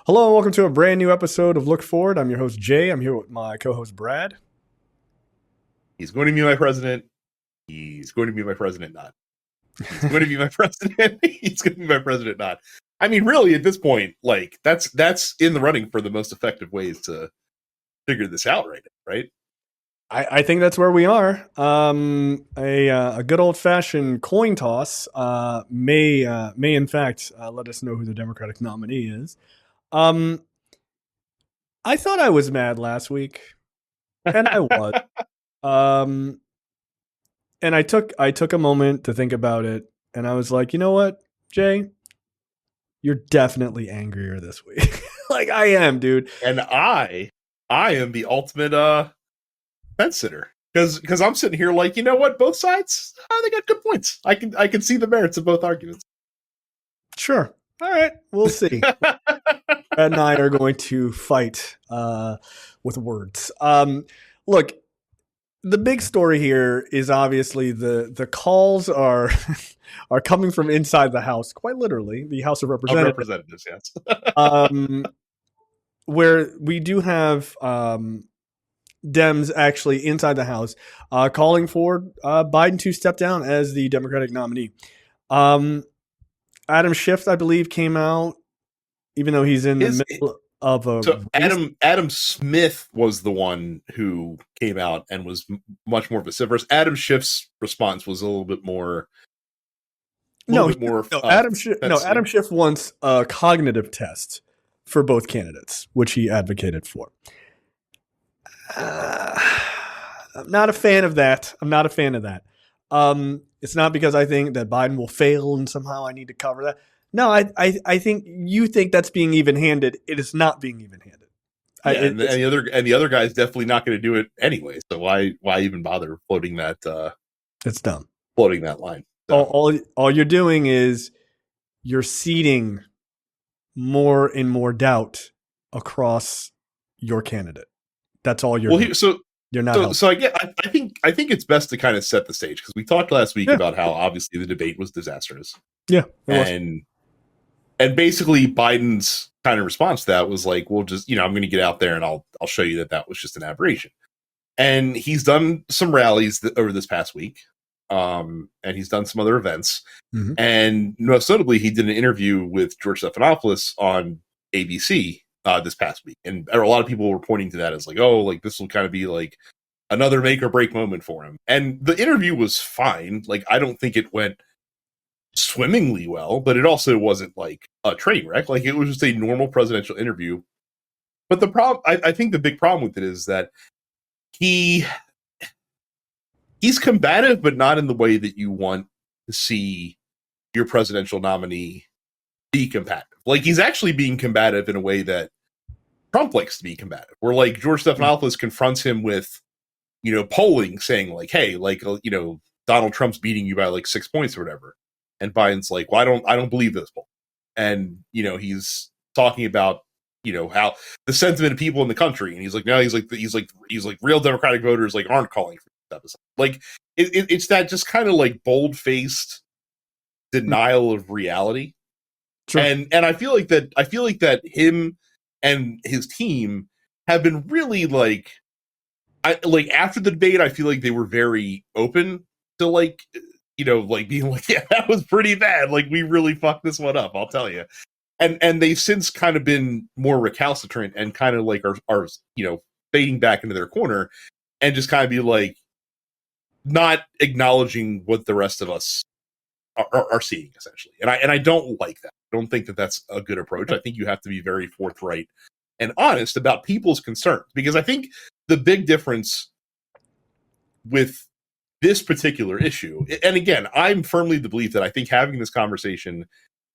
Hello and welcome to a brand new episode of Look Forward. I'm your host Jay. I'm here with my co-host Brad. He's going to be my president. He's going to be my president, not. He's going to be my president. He's going to be my president, not. I mean, really, at this point, like that's in the running for the most effective ways to figure this out right? I think that's where we are. A good old fashioned coin toss may in fact let us know who the Democratic nominee is. Um, I thought I was mad last week, and I was. Um, and I took a moment to think about it, and I was like, you know what, Jay, you're definitely angrier this week. Like I am, dude. And I am the ultimate fence sitter because I'm sitting here like, you know what, both sides they got good points. I can see the merits of both arguments. Sure. All right. We'll see. Brad and I are going to fight with words. Look, the big story here is obviously the calls are are coming from inside the House, quite literally, the House of Representatives. Yes. Where we do have Dems actually inside the House calling for Biden to step down as the Democratic nominee. Adam Schiff, I believe, came out, even though he's in the middle of a. So Adam Smith was the one who came out and was much more vociferous. Adam Schiff's response was a little bit more. Adam Schiff wants a cognitive test for both candidates, which he advocated for. I'm not a fan of that. It's not because I think that Biden will fail and somehow I need to cover that. No, I think you think that's being even-handed. It is not being even-handed. And the other guy's definitely not going to do it anyway. So why even bother floating that? It's dumb. Floating that line. So. All you're doing is you're seeding more and more doubt across your candidate. That's all you're. You're not. So I think it's best to kind of set the stage because we talked last week about how obviously the debate was disastrous. Yeah, and basically Biden's kind of response to that was like, "Well, just I'm going to get out there and I'll show you that was just an aberration." And he's done some rallies over this past week, and he's done some other events, and most notably, he did an interview with George Stephanopoulos on ABC. This past week, and a lot of people were pointing to that as like, oh, like this will kind of be like another make or break moment for him. And the interview was fine. Like, I don't think it went swimmingly well, but it also wasn't like a train wreck. Like, it was just a normal presidential interview. But the problem, I think the big problem with it is that he's combative, but not in the way that you want to see your presidential nominee be combative. Like, he's actually being combative in a way that Trump likes to be combative. Where like George Stephanopoulos confronts him with, polling saying like, hey, like, Donald Trump's beating you by like 6 points or whatever. And Biden's like, well, I don't believe this poll. And, he's talking about, how the sentiment of people in the country. And he's like, no, he's like real Democratic voters like aren't calling for this episode. Like it's that just kind of like bold-faced denial of reality. Sure. And I feel like that him and his team have been really like after the debate, I feel like they were very open to like being like, yeah, that was pretty bad. Like, we really fucked this one up, I'll tell you. And they've since kind of been more recalcitrant and kind of like are fading back into their corner and just kind of be like not acknowledging what the rest of us are seeing, essentially. And I don't like that. I don't think that that's a good approach. I think you have to be very forthright and honest about people's concerns, because I think the big difference with this particular issue, and again, I'm firmly the belief that I think having this conversation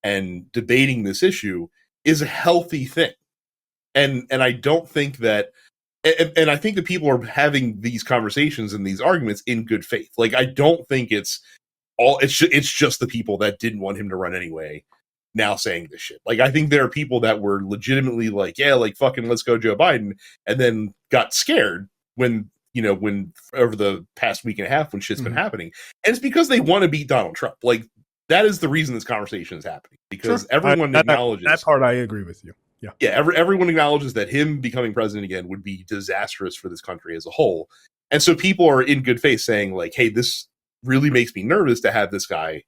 and debating this issue is a healthy thing. And I don't think that, and I think that people are having these conversations and these arguments in good faith. Like, I don't think it's just the people that didn't want him to run anyway now saying this shit. Like, I think there are people that were legitimately like, yeah, like fucking let's go Joe Biden, and then got scared when over the past week and a half when shit's been happening. And it's because they want to beat Donald Trump. Like, that is the reason this conversation is happening, because everyone acknowledges that part. I agree with you. Yeah. Yeah, everyone acknowledges that him becoming president again would be disastrous for this country as a whole. And so people are in good faith saying, like, hey, this really makes me nervous to have this guy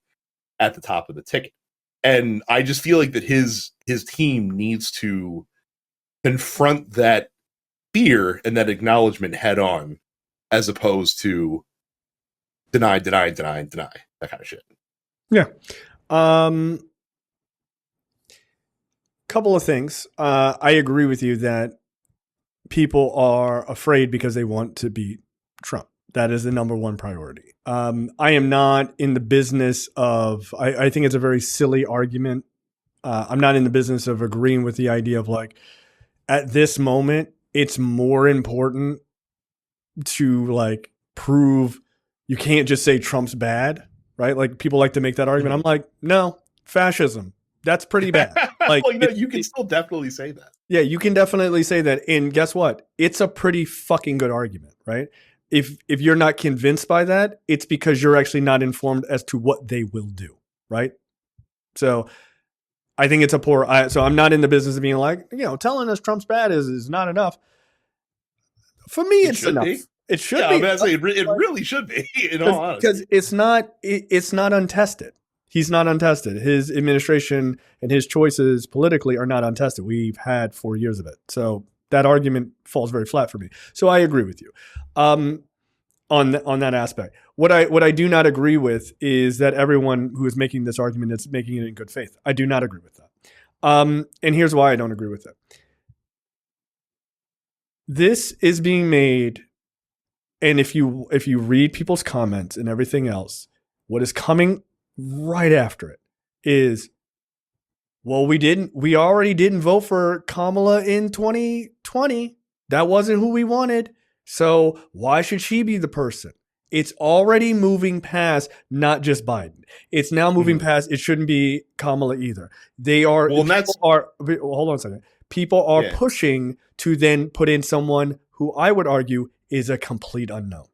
at the top of the ticket. And I just feel like that his team needs to confront that fear and that acknowledgement head on, as opposed to deny, deny, deny, deny, that kind of shit. Yeah. Couple of things. I agree with you that people are afraid because they want to beat Trump. That is the number one priority. I am not in the business of, I think it's a very silly argument. I'm not in the business of agreeing with the idea of like, at this moment, it's more important to like prove you can't just say Trump's bad, right? Like people like to make that argument. I'm like, no, fascism. That's pretty bad. Like, well, no, you can still definitely say that. Yeah, you can definitely say that. And guess what? It's a pretty fucking good argument, right? If you're not convinced by that, it's because you're actually not informed as to what they will do, right? So I think it's a poor. So I'm not in the business of being like, telling us Trump's bad is not enough. For me, it's enough. Be. It should yeah, be. I'm gonna say it really should be. In all honesty, because it's not untested. He's not untested. His administration and his choices politically are not untested. We've had 4 years of it. So that argument falls very flat for me. So I agree with you on that aspect. What I do not agree with is that everyone who is making this argument is making it in good faith. I do not agree with that. And here's why I don't agree with it. This is being made, and if you read people's comments and everything else, what is coming right after it is, well, we already didn't vote for Kamala in 2020. That wasn't who we wanted. So why should she be the person? It's already moving past not just Biden. It's now moving past, it shouldn't be Kamala either. They are, hold on a second. People are pushing to then put in someone who I would argue is a complete unknown.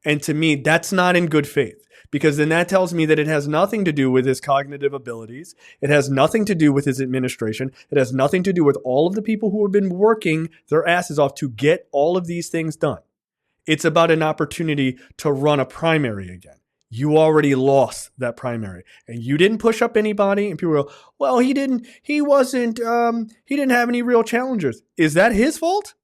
And to me, that's not in good faith, because then that tells me that it has nothing to do with his cognitive abilities. It has nothing to do with his administration. It has nothing to do with all of the people who have been working their asses off to get all of these things done. It's about an opportunity to run a primary again. You already lost that primary and you didn't push up anybody, and people go, well, he didn't have any real challengers. Is that his fault?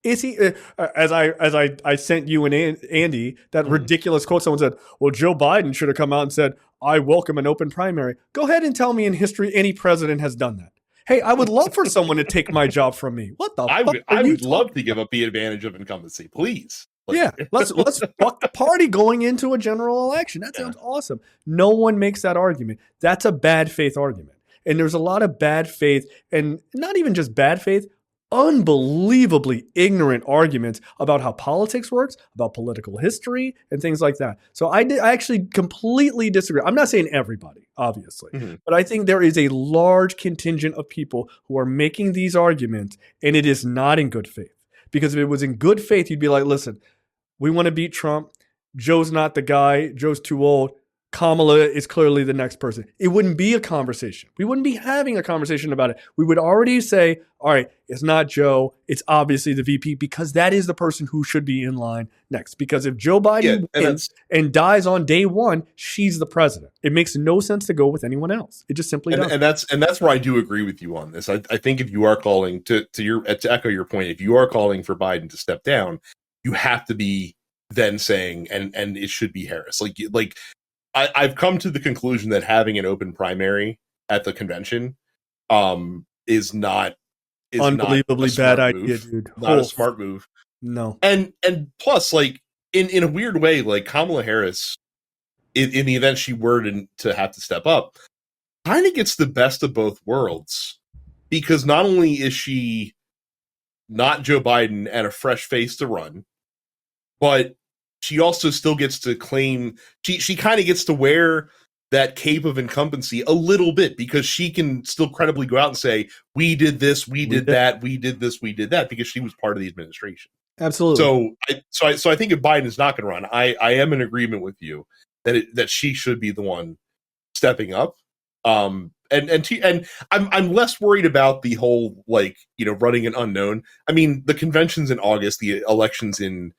Is he, as I sent you and Andy that ridiculous quote, someone said, well, Joe Biden should have come out and said, I welcome an open primary. Go ahead and tell me in history any president has done that. Hey, I would love for someone to take my job from me. What the fuck? I would love to give up the advantage of incumbency, please. Yeah, let's fuck the party going into a general election. That sounds awesome. No one makes that argument. That's a bad faith argument. And there's a lot of bad faith, and not even just bad faith, unbelievably ignorant arguments about how politics works, about political history, and things like that. So I actually completely disagree. I'm not saying everybody, obviously, but I think there is a large contingent of people who are making these arguments, and it is not in good faith. Because if it was in good faith, you'd be like, listen, we want to beat Trump. Joe's not the guy. Joe's too old. Kamala is clearly the next person. It wouldn't be a conversation. We wouldn't be having a conversation about it. We would already say, all right, it's not Joe. It's obviously the VP, because that is the person who should be in line next. Because if Joe Biden wins and dies on day one, she's the president. It makes no sense to go with anyone else. It just simply doesn't. And that's where I do agree with you on this. I think if you are calling to echo your point, if you are calling for Biden to step down, you have to be then saying, and it should be Harris. Like I've come to the conclusion that having an open primary at the convention is unbelievably bad idea, dude. Not a smart move. No. And plus, like in a weird way, like Kamala Harris, in the event she were to have to step up, kind of gets the best of both worlds, because not only is she not Joe Biden and a fresh face to run, but she also still gets to claim, she kind of gets to wear that cape of incumbency a little bit, because she can still credibly go out and say, we did this, we did that, we did this, we did that, because she was part of the administration. Absolutely. So I think if Biden is not going to run, I am in agreement with you that she should be the one stepping up. And I'm less worried about the whole, like, running an unknown. I mean, the convention's in August, the elections in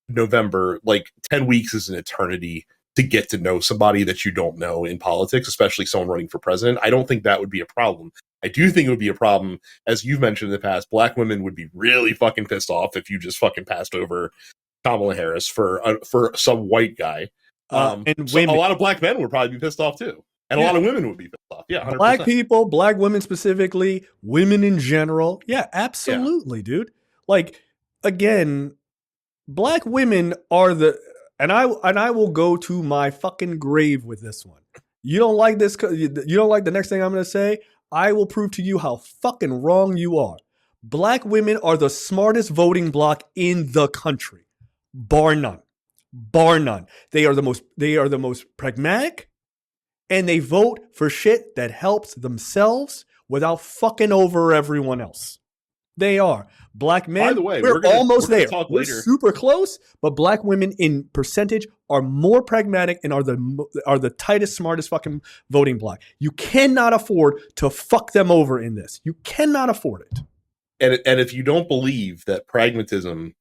November. Like, 10 weeks is an eternity to get to know somebody that you don't know in politics, especially someone running for president. I don't think that would be a problem. I do think it would be a problem, as you've mentioned in the past. Black women would be really fucking pissed off if you just fucking passed over Kamala Harris for some white guy. And So a women. lot of black men would probably be pissed off too, and a lot of women would be pissed off. Yeah, 100%. Black people, black women specifically, women in general. Yeah, absolutely, dude. Like, again, black women are and I will go to my fucking grave with this one. You don't like this? You don't like the next thing I'm going to say? I will prove to you how fucking wrong you are. Black women are the smartest voting bloc in the country, bar none. Bar none. They are the most pragmatic, and they vote for shit that helps themselves without fucking over everyone else. They are. Black men, by the way, we're almost there. We're super close, but black women in percentage are more pragmatic and are the tightest, smartest fucking voting bloc. You cannot afford to fuck them over in this. You cannot afford it. And if you don't believe that pragmatism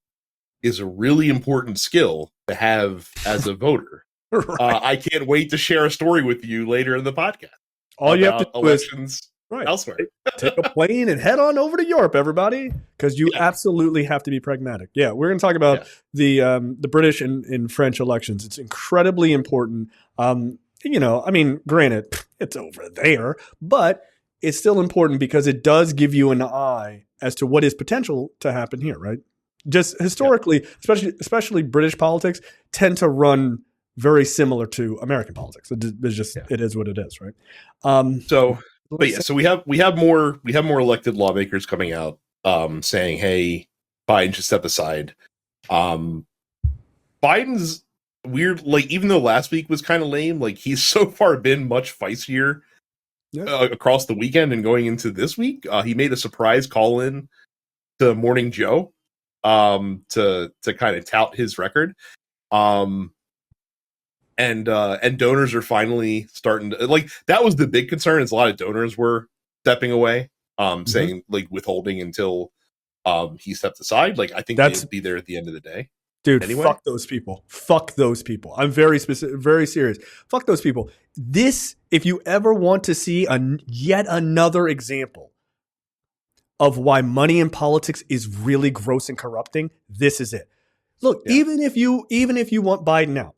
is a really important skill to have as a voter, right. I can't wait to share a story with you later in the podcast. All you have to do elections elsewhere. Take a plane and head on over to Europe, everybody, because you absolutely have to be pragmatic. Yeah, we're going to talk about the British and French elections. It's incredibly important. I mean, granted, it's over there, but it's still important because it does give you an eye as to what is potential to happen here, right? Just historically, especially British politics tend to run very similar to American politics. It's just it is what it is, right? So we have more elected lawmakers coming out saying, "Hey, Biden should step aside." Biden's weird, like, even though last week was kind of lame, like, he's so far been much feistier across the weekend and going into this week. He made a surprise call in to Morning Joe to kind of tout his record. And donors are finally starting to, like, that was the big concern, is a lot of donors were stepping away, saying, like, withholding until he stepped aside. Like, I think they'd be there at the end of the day. Dude, anyway. Fuck those people. Fuck those people. I'm very specific, very serious. Fuck those people. This, if you ever want to see yet another example of why money in politics is really gross and corrupting, this is it. Look, even if you want Biden out,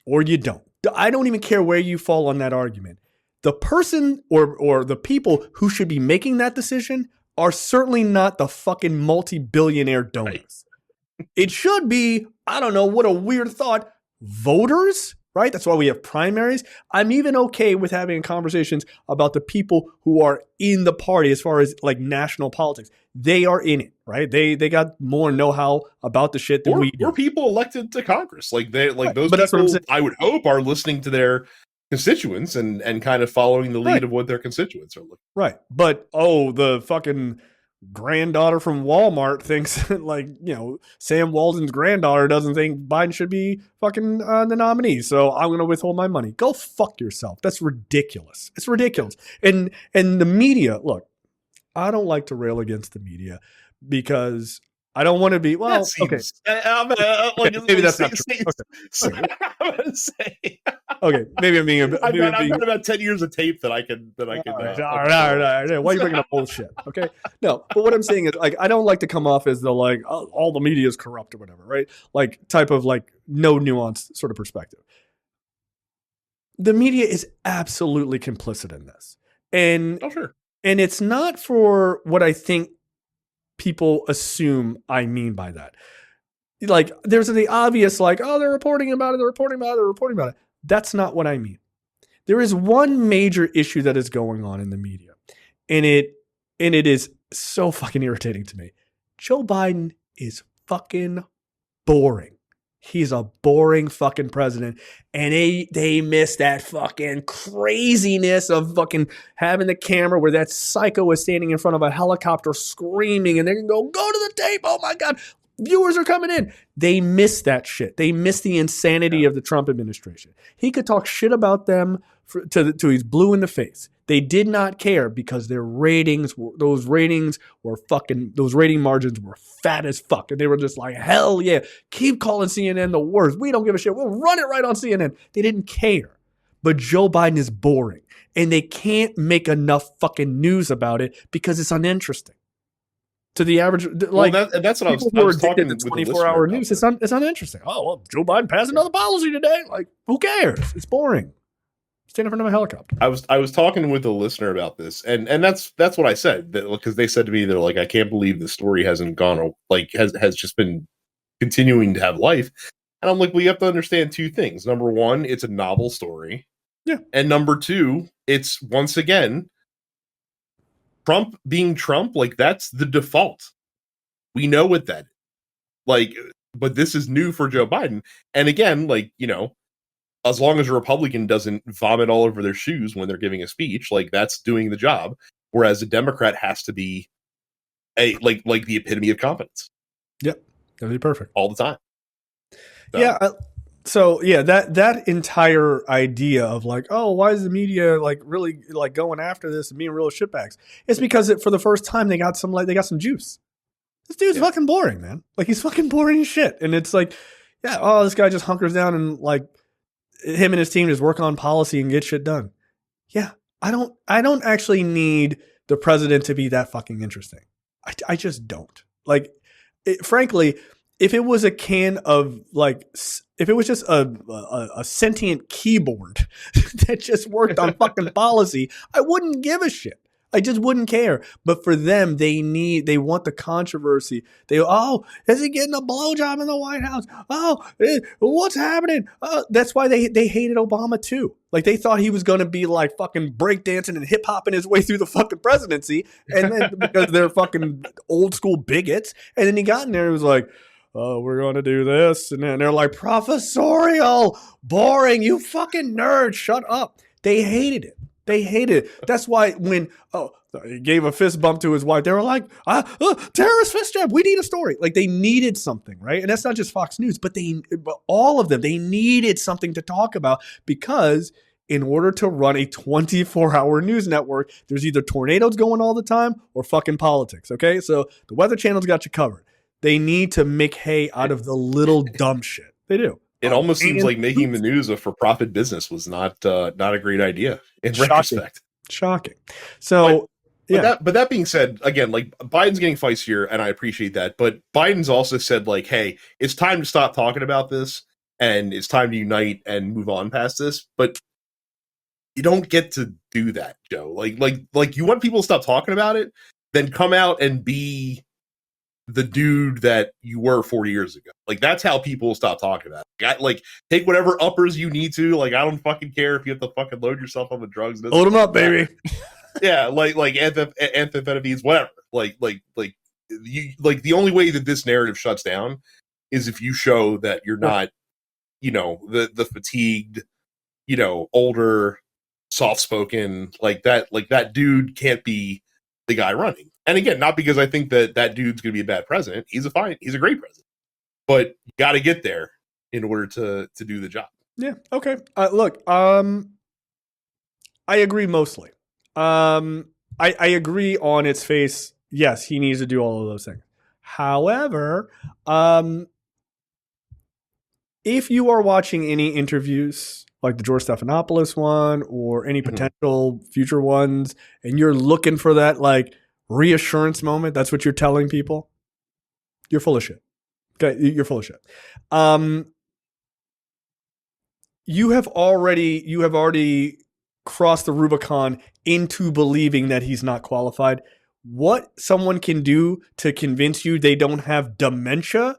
or you don't, I don't even care where you fall on that argument. The person or the people who should be making that decision are certainly not the fucking multi-billionaire donors. Right. It should be, I don't know, what a weird thought, voters, right? That's why we have primaries. I'm even okay with having conversations about the people who are in the party as far as, like, national politics. They are in it, right? They got more know-how about the shit than we do. Or people elected to Congress. Like, those people, I would hope, are listening to their constituents and kind of following the lead of what their constituents are looking for. Right. But, the fucking granddaughter from Walmart thinks, like, Sam Walton's granddaughter doesn't think Biden should be fucking the nominee, so I'm going to withhold my money. Go fuck yourself. That's ridiculous. It's ridiculous. And the media, look, I don't like to rail against the media because I don't want to be, well, okay. Maybe that's not true. Okay. I'm going to say. Okay, maybe I'm being. I've got about 10 years of tape that I can. All right. Why are you bringing up bullshit? Okay, no. But what I'm saying is, like, I don't like to come off as the, like, all the media is corrupt or whatever, right? Like, type of, like, no nuance sort of perspective. The media is absolutely complicit in this, and sure. And it's not for what I think people assume I mean by that. Like, there's the obvious, like, they're reporting about it. That's not what I mean. There is one major issue that is going on in the media, and it is so fucking irritating to me. Joe Biden is fucking boring. He's a boring fucking president, and they miss that fucking craziness of fucking having the camera where that psycho is standing in front of a helicopter screaming, and they can go to the tape. Oh my God. viewers are coming in. They miss that shit. They miss the insanity of the Trump administration. He could talk shit about them till he's blue in the face. They did not care because their ratings, those rating margins were fat as fuck. And they were just like, hell yeah, keep calling CNN the worst. We don't give a shit. We'll run it right on CNN. They didn't care. But Joe Biden is boring. And they can't make enough fucking news about it because it's uninteresting. To the average, like, well, that's what I was talking to 24-hour news. It's uninteresting. Oh, well, Joe Biden passed another policy today. Like, who cares? It's boring. Stand in front of a helicopter. I was talking with a listener about this, and that's what I said, because they said to me, they're like, I can't believe the story hasn't gone, like, has just been continuing to have life. And I'm like, well, you have to understand two things. Number one, it's a novel story. Yeah. And number two, it's, once again, Trump being Trump, like, that's the default. We know what that is. Like, but this is new for Joe Biden. And again, like, you know, as long as a Republican doesn't vomit all over their shoes when they're giving a speech, like, that's doing the job. Whereas a Democrat has to be like the epitome of competence. Yep. That'd be perfect. All the time. So. Yeah. So yeah, that entire idea of like, oh, why is the media like really like going after this and being real shitbags? It's because for the first time they got some juice. This dude's fucking boring, man. Like, he's fucking boring as shit. And it's like, yeah, oh, this guy just hunkers down and like him and his team just work on policy and get shit done. Yeah, I don't actually need the president to be that fucking interesting. I just don't. Like, frankly, if it was a can of like, if it was just a sentient keyboard that just worked on fucking policy, I wouldn't give a shit. I just wouldn't care. But for them, they want the controversy. Is he getting a blowjob in the White House? Oh, what's happening? That's why they hated Obama too. Like, they thought he was going to be like fucking breakdancing and hip hopping his way through the fucking presidency. And then because they're fucking old school bigots. And then he got in there and was like, oh, we're going to do this. And then they're like, professorial, boring, you fucking nerd, shut up. They hated it. They hated it. That's why when he gave a fist bump to his wife, they were like, terrorist fist jab, we need a story. Like, they needed something, right? And that's not just Fox News, but all of them, they needed something to talk about, because in order to run a 24-hour news network, there's either tornadoes going all the time or fucking politics, okay? So the Weather Channel's got you covered. They need to make hay out of the little dumb shit. They do. It almost seems like making the news a for-profit business was not a great idea in retrospect. Shocking. So, but that being said, again, like, Biden's getting feistier, and I appreciate that. But Biden's also said, like, hey, it's time to stop talking about this, and it's time to unite and move on past this. But you don't get to do that, Joe. Like you want people to stop talking about it, then come out and be the dude that you were 40 years ago. Like, that's how people stop talking about it. Like, take whatever uppers you need to. Like, I don't fucking care if you have to fucking load yourself up with drugs. Load them up, baby. Yeah, like amphetamines, whatever. Like the only way that this narrative shuts down is if you show that you're not, you know, the fatigued, you know, older, soft-spoken, like that dude can't be the guy running. And again, not because I think that dude's going to be a bad president. He's a great president. But you got to get there in order to do the job. Yeah. Okay. Look, I agree mostly. I agree on its face. Yes, he needs to do all of those things. However, if you are watching any interviews like the George Stephanopoulos one or any potential future ones, and you're looking for that like reassurance moment, that's what you're telling people, you're full of shit. Okay, you're full of shit. You have already crossed the Rubicon into believing that he's not qualified. What someone can do to convince you they don't have dementia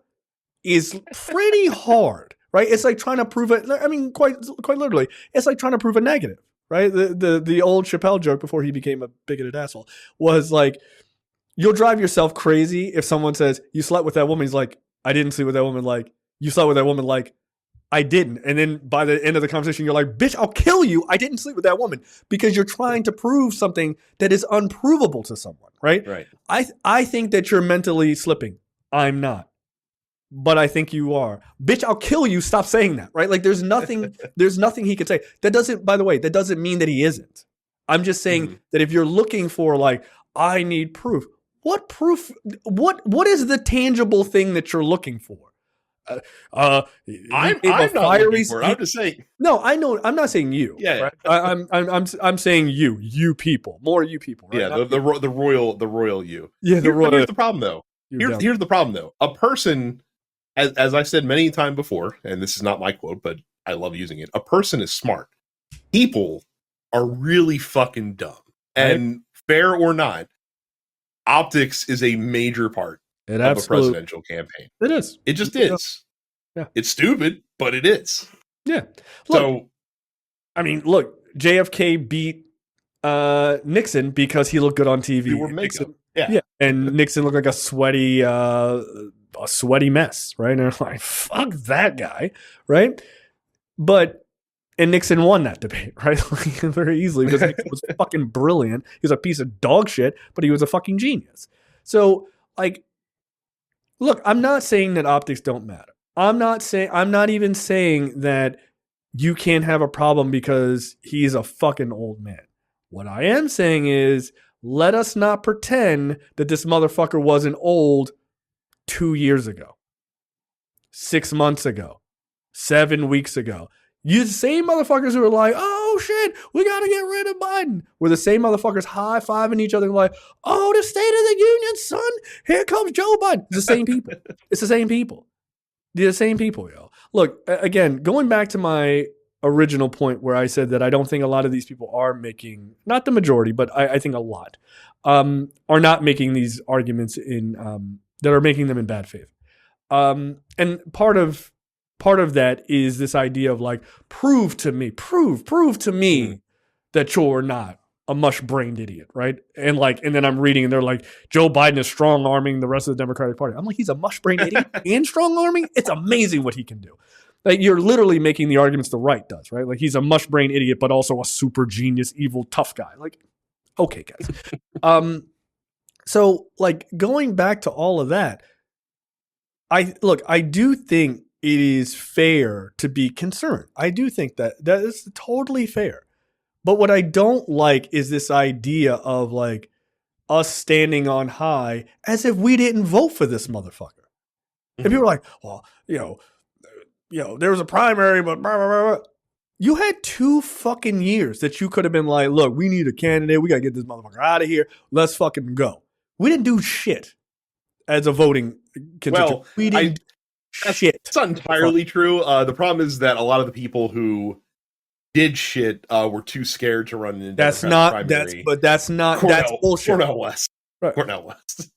is pretty hard, right? It's like trying to prove it. I mean, quite literally, it's like trying to prove a negative, right? The old Chappelle joke before he became a bigoted asshole was like, you'll drive yourself crazy if someone says, you slept with that woman. He's like, I didn't sleep with that woman. Like, you slept with that woman. Like, I didn't. And then by the end of the conversation, you're like, bitch, I'll kill you. I didn't sleep with that woman, because you're trying to prove something that is unprovable to someone, right? Right. I think that you're mentally slipping. I'm not. but I think you are. Bitch, I'll kill you. Stop saying that, right? Like there's nothing he could say. That doesn't, by the way, that doesn't mean that he isn't. I'm just saying that if you're looking for like, I need proof. What proof? What is the tangible thing that you're looking for? I'm not looking for it. I'm just saying. No, I know. I'm not saying you. Yeah. Right? I'm saying you people, more you people. Right? Yeah. The royal you. Yeah. Here's the problem though. Here's the problem though. A person, as I said many times before, and this is not my quote, but I love using it. A person is smart. People are really fucking dumb. And fair or not, optics is a major part of a presidential campaign. It is. It just is. Yeah. It's stupid, but it is. Yeah. Look, JFK beat Nixon because he looked good on TV. He wore makeup. Yeah. And Nixon looked like a sweaty mess, right? And they're like, fuck that guy, right? And Nixon won that debate, right? Very easily because Nixon was fucking brilliant. He was a piece of dog shit, but he was a fucking genius. So, like, look, I'm not saying that optics don't matter. I'm not even saying that you can't have a problem because he's a fucking old man. What I am saying is, let us not pretend that this motherfucker wasn't old 2 years ago, 6 months ago, 7 weeks ago. You the same motherfuckers who are like, oh shit, we gotta get rid of Biden. Were the same motherfuckers high-fiving each other like, oh, the State of the Union, son. Here comes Joe Biden. It's the same people. It's the same people. They're the same people, yo. Look, again, going back to my original point where I said that I don't think a lot of these people are making, not the majority, but I think a lot, are not making these arguments that are making them in bad faith. And part of that is this idea of like, prove to me that you're not a mush-brained idiot, right? And then I'm reading and they're like, Joe Biden is strong-arming the rest of the Democratic Party. I'm like, he's a mush-brained idiot and strong-arming? It's amazing what he can do. Like, you're literally making the arguments the right does, right? Like, he's a mush-brained idiot, but also a super genius, evil, tough guy. Like, okay, guys. So, like, going back to all of that, I do think it is fair to be concerned. I do think that is totally fair. But what I don't like is this idea of like us standing on high as if we didn't vote for this motherfucker. And people are like, well, there was a primary, but blah, blah, blah. You had 2 fucking years that you could have been like, look, we need a candidate. We got to get this motherfucker out of here. Let's fucking go. We didn't do shit as a voting constituent. Well, we didn't shit. It's not entirely true. The problem is that a lot of the people who did shit were too scared to run in that's bullshit. Cornell West. Right. Cornell West.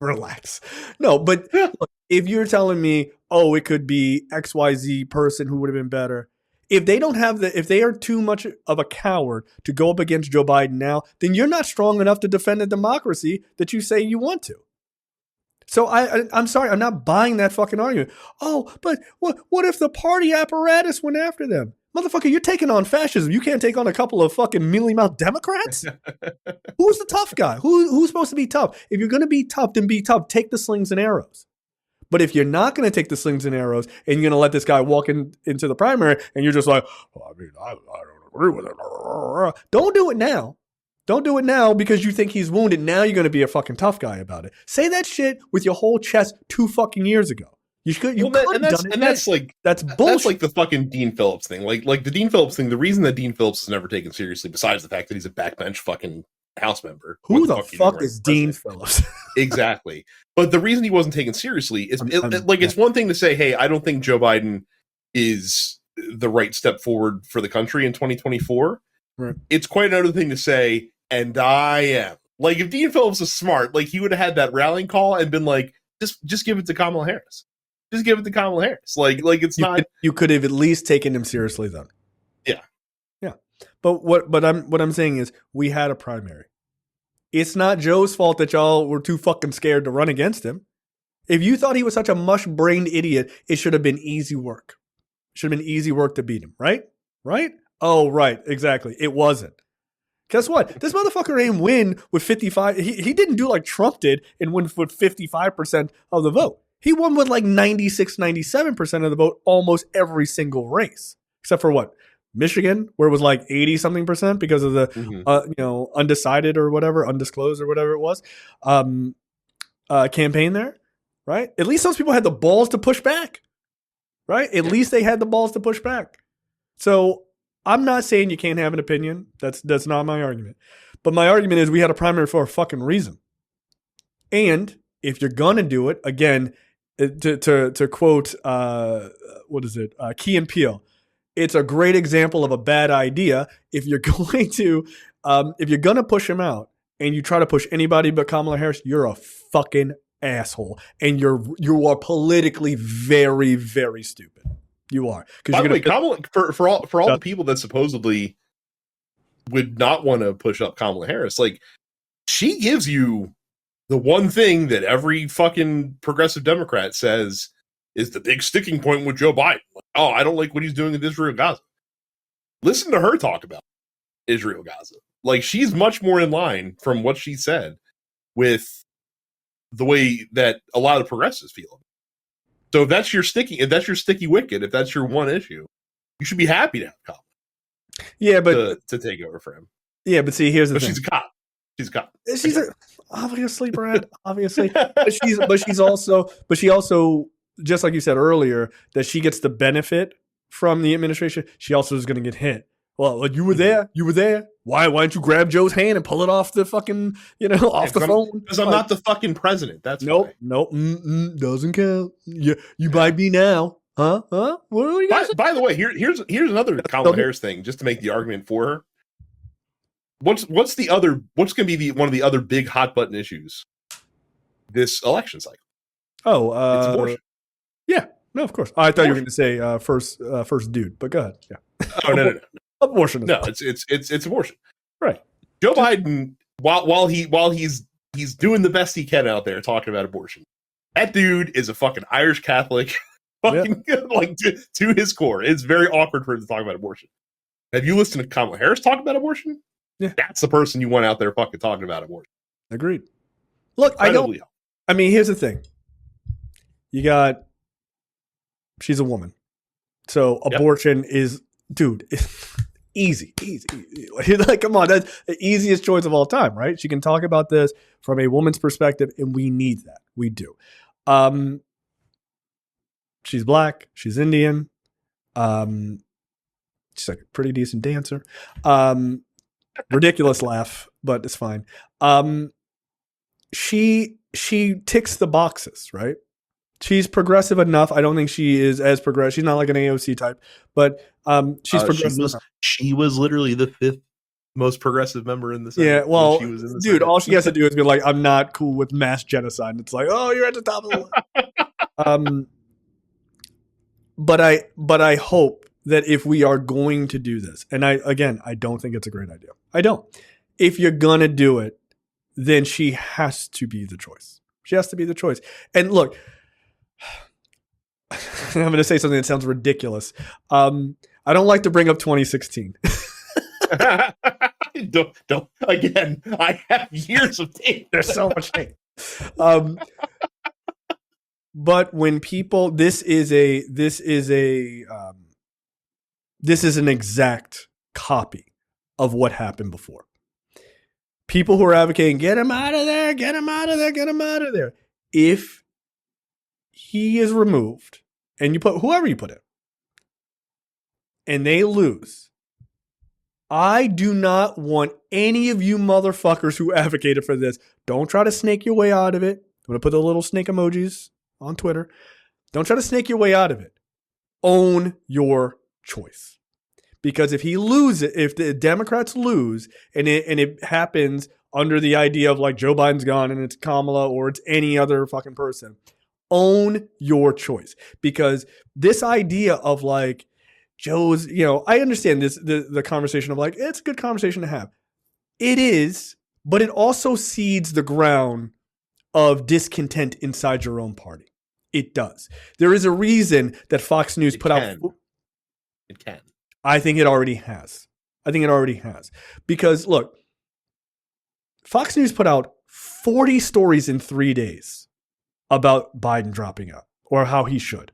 Relax. No, but look, if you're telling me, oh, it could be XYZ person who would have been better. If they don't have if they are too much of a coward to go up against Joe Biden now, then you're not strong enough to defend the democracy that you say you want to. So I'm sorry, I'm not buying that fucking argument. Oh, but what if the party apparatus went after them? Motherfucker, you're taking on fascism. You can't take on a couple of fucking mealy-mouthed Democrats? Who's the tough guy? Who's supposed to be tough? If you're going to be tough, then be tough. Take the slings and arrows. But if you're not going to take the slings and arrows and you're going to let this guy walk into the primary and you're just like, I don't agree with it. Don't do it now. Don't do it now because you think he's wounded. Now you're going to be a fucking tough guy about it. Say that shit with your whole chest 2 fucking years ago. You could have done it. That's bullshit. That's like the fucking Dean Phillips thing. Like the Dean Phillips thing. The reason that Dean Phillips is never taken seriously, besides the fact that he's a backbench fucking House member. Who the fuck is Dean Phillips? Exactly. But the reason he wasn't taken seriously is it's one thing to say, hey, I don't think Joe Biden is the right step forward for the country in 2024. Right. It's quite another thing to say, and I am. Like, if Dean Phillips is smart, like, he would have had that rallying call and been like, just give it to Kamala Harris. Just give it to Kamala Harris. Like it's not. You could have at least taken him seriously then. Yeah. Yeah. But what I'm saying is we had a primary. It's not Joe's fault that y'all were too fucking scared to run against him. If you thought he was such a mush-brained idiot, it should have been easy work. It should have been easy work to beat him, right? Right? Oh, right. Exactly. It wasn't. Guess what? This motherfucker ain't win with 55. He didn't do like Trump did and win with 55% of the vote. He won with like 96, 97% of the vote almost every single race, except for what? Michigan, where it was like 80 something percent because of the, undecided or whatever, undisclosed or whatever it was, campaign there, right? At least those people had the balls to push back, right? At least they had the balls to push back. So I'm not saying you can't have an opinion. That's not my argument. But my argument is we had a primary for a fucking reason. And if you're going to do it, again, to quote, what is it? Key and Peele. It's a great example of a bad idea. If you're going to push him out and you try to push anybody but Kamala Harris, you're a fucking asshole. And you are politically very, very stupid. You are. By the way, Kamala, for all the people that supposedly would not want to push up Kamala Harris, like, she gives you the one thing that every fucking progressive Democrat says is the big sticking point with Joe Biden. Like, oh, I don't like what he's doing with Israel Gaza. Listen to her talk about Israel Gaza. Like, she's much more in line from what she said with the way that a lot of progressives feel. So if that's your sticky wicket, if that's your one issue, you should be happy to have Kamala. Yeah, but to take over for him. Yeah, but see, here's the thing. She's a cop. Obviously, Brad. Obviously, but she also, just like you said earlier, that she gets the benefit from the administration. She also is going to get hit. Well, you were there. Why don't you grab Joe's hand and pull it off the fucking, off the phone? Because I'm not the fucking president. That's nope. Doesn't count. You might be now, huh? What do you guys? By the way, here's another Kamala Harris thing, just to make the argument for her. What's going to be one of the other big hot button issues this election cycle? Oh, it's abortion. Yeah, no, of course. I thought you were going to say first dude, but go ahead. Yeah. Oh no. Abortion. No, it's abortion. Right. Joe Biden, while he's doing the best he can out there talking about abortion, that dude is a fucking Irish Catholic, fucking like to his core. It's very awkward for him to talk about abortion. Have you listened to Kamala Harris talk about abortion? Yeah, that's the person you want out there fucking talking about abortion. Agreed. Look, here's the thing. She's a woman, so abortion is, dude. Easy. Like, come on, that's the easiest choice of all time, right? She can talk about this from a woman's perspective, and we need that. We do. She's black. She's Indian. She's like a pretty decent dancer. Ridiculous laugh, but it's fine. She ticks the boxes, right? She's progressive enough. I don't think she is as progressive. She's not like an AOC type, but she's progressive. She was literally the 5th most progressive member in the Senate. Yeah, well, dude, all she has to do is be like, I'm not cool with mass genocide. And it's like, oh, you're at the top of the list. But I hope that if we are going to do this, and I don't think it's a great idea. I don't. If you're going to do it, then she has to be the choice. She has to be the choice. And look, I'm going to say something that sounds ridiculous. I don't like to bring up 2016. don't. Again, I have years of tape. There's so much tape. But when people, this is an exact copy of what happened before. People who are advocating, get him out of there, get him out of there, get him out of there. If he is removed and you put whoever you put in and they lose, I do not want any of you motherfuckers who advocated for this. Don't try to snake your way out of it. I'm going to put the little snake emojis on Twitter. Don't try to snake your way out of it. Own your choice. Because if the Democrats lose and it happens under the idea of like Joe Biden's gone and it's Kamala or it's any other fucking person, own your choice. Because this idea of like Joe's, I understand this, the conversation of like, it's a good conversation to have. It is, but it also seeds the ground of discontent inside your own party. It does. There is a reason that Fox News put out. It can. I think it already has. Because look, Fox News put out 40 stories in 3 days about Biden dropping out or how he should.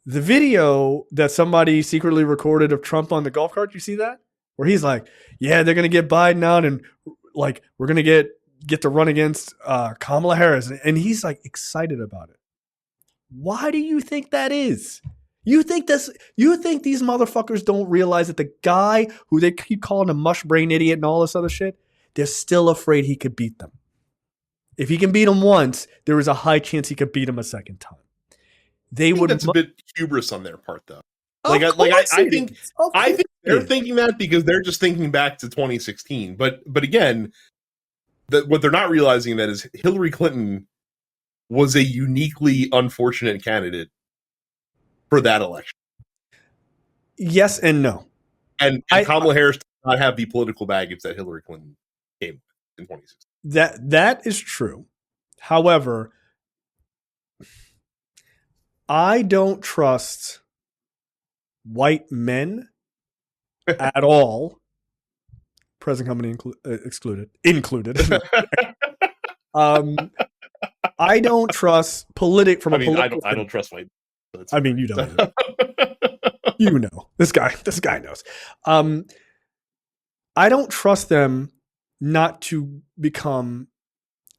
The video that somebody secretly recorded of Trump on the golf cart, you see that? Where he's like, yeah, they're going to get Biden out and like we're going to get to run against Kamala Harris. And he's like excited about it. Why do you think that is? You think these motherfuckers don't realize that the guy who they keep calling a mush brain idiot and all this other shit, they're still afraid he could beat them. If he can beat them once, there is a high chance he could beat them a second time. I think that's a bit hubris on their part, though. I think they're thinking that because they're just thinking back to 2016. But again, what they're not realizing that is Hillary Clinton was a uniquely unfortunate candidate for that election. Yes and no. And Kamala Harris did not have the political baggage that Hillary Clinton came in 2016. That is true. However, I don't trust white men at all, present company included. I don't trust I don't trust white. I mean, you don't. You know, this guy knows. I don't trust them not to become.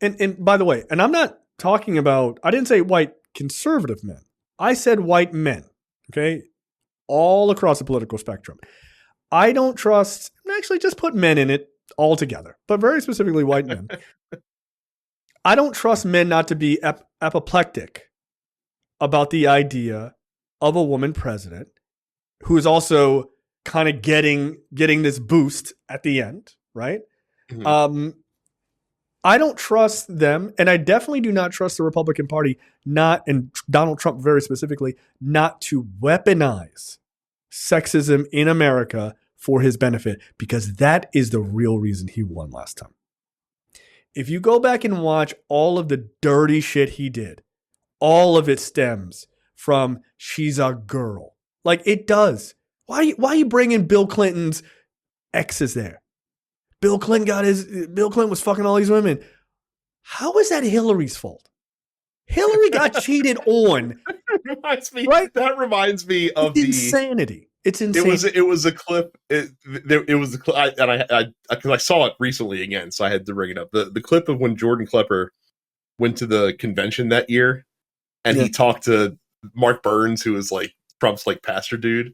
And by the way, and I'm not talking about. I didn't say white conservative men. I said white men. Okay, all across the political spectrum. I don't trust. Actually, just put men in it altogether, but very specifically white men. I don't trust men not to be apoplectic about the idea of a woman president who is also kind of getting this boost at the end, right? Mm-hmm. I don't trust them, and I definitely do not trust the Republican Party, and Donald Trump very specifically, not to weaponize sexism in America for his benefit, because that is the real reason he won last time. If you go back and watch all of the dirty shit he did, all of it stems from she's a girl. Like it does. Why are you bringing Bill Clinton's exes there? Bill Clinton was fucking all these women. How is that Hillary's fault? Hillary got cheated on. That reminds me of the insanity. It's insane. It was a clip. It was a clip, because I saw it recently again, so I had to bring it up. The clip of when Jordan Klepper went to the convention that year, and he talked to Mark Burns, who was like Trump's like pastor dude,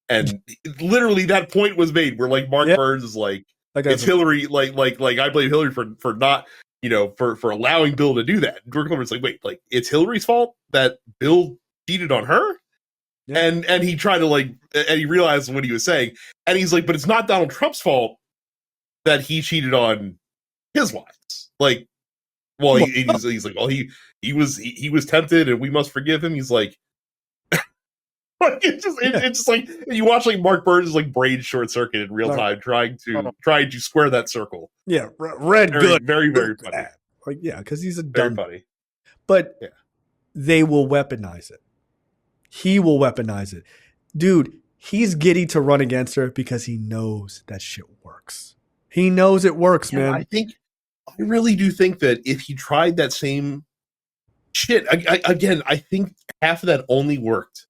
and literally that point was made where like Mark Burns is like, it's Hillary, like I blame Hillary for not, for allowing Bill to do that. And Jordan Klepper's like, wait, like it's Hillary's fault that Bill cheated on her? Yeah. And he tried to and he realized what he was saying, and he's like, but it's not Donald Trump's fault that he cheated on his wives. Like, well, he's like, well, he was tempted, and we must forgive him. He's like, it's just like you watch like Mark Burns' like brain short circuit in real time, trying to square that circle. Yeah, red very, good, very very funny. Bad. Like because he's a very dumb funny, but they will weaponize it. He will weaponize it. Dude, he's giddy to run against her because he knows that shit works. He knows it works, man. I really do think that if he tried that same shit, I think half of that only worked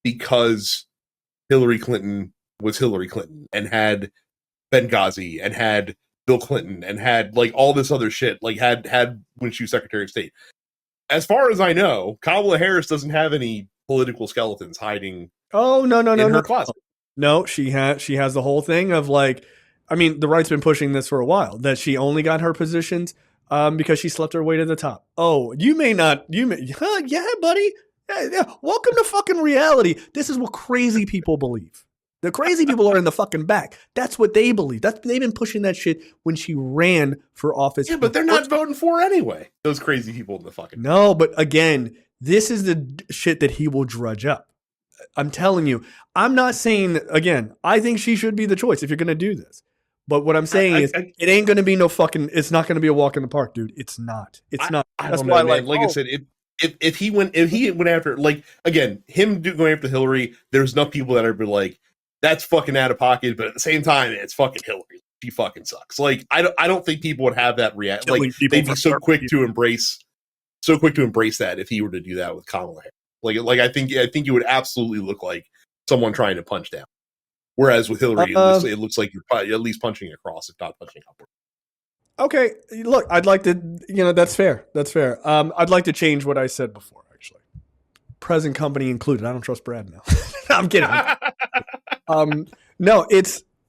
because Hillary Clinton was Hillary Clinton and had Benghazi and had Bill Clinton and had like all this other shit, like had when she was Secretary of State. As far as I know, Kamala Harris doesn't have any political skeletons hiding. Oh no her closet. No, she has the whole thing of like, I mean, the right's been pushing this for a while that she only got her positions because she slept her way to the top. Oh, yeah, buddy. Yeah. Welcome to fucking reality. This is what crazy people believe. The crazy people are in the fucking back. That's what they believe. They've been pushing that shit when she ran for office. Yeah, but they're not voting for her anyway. Those crazy people in the fucking back. No, but again, this is the shit that he will drudge up. I'm telling you. I'm not saying, again, I think she should be the choice if you're going to do this. But what I'm saying is it ain't going to be no fucking, it's not going to be a walk in the park, dude. It's not. It's not. That's why, like I said, if he went after, like, again, going after Hillary, there's enough people that are like, that's fucking out of pocket, but at the same time, it's fucking Hillary. She fucking sucks. Like, I don't think people would have that react. Like, they'd be so quick to embrace so quick to embrace that if he were to do that with Kamala Harris. Like I think it would absolutely look like someone trying to punch down. Whereas with Hillary, it looks like you're probably at least punching across, if not punching upward. Okay, look, I'd like to, that's fair. That's fair. I'd like to change what I said before, actually. Present company included. I don't trust Brad now. I'm kidding. No,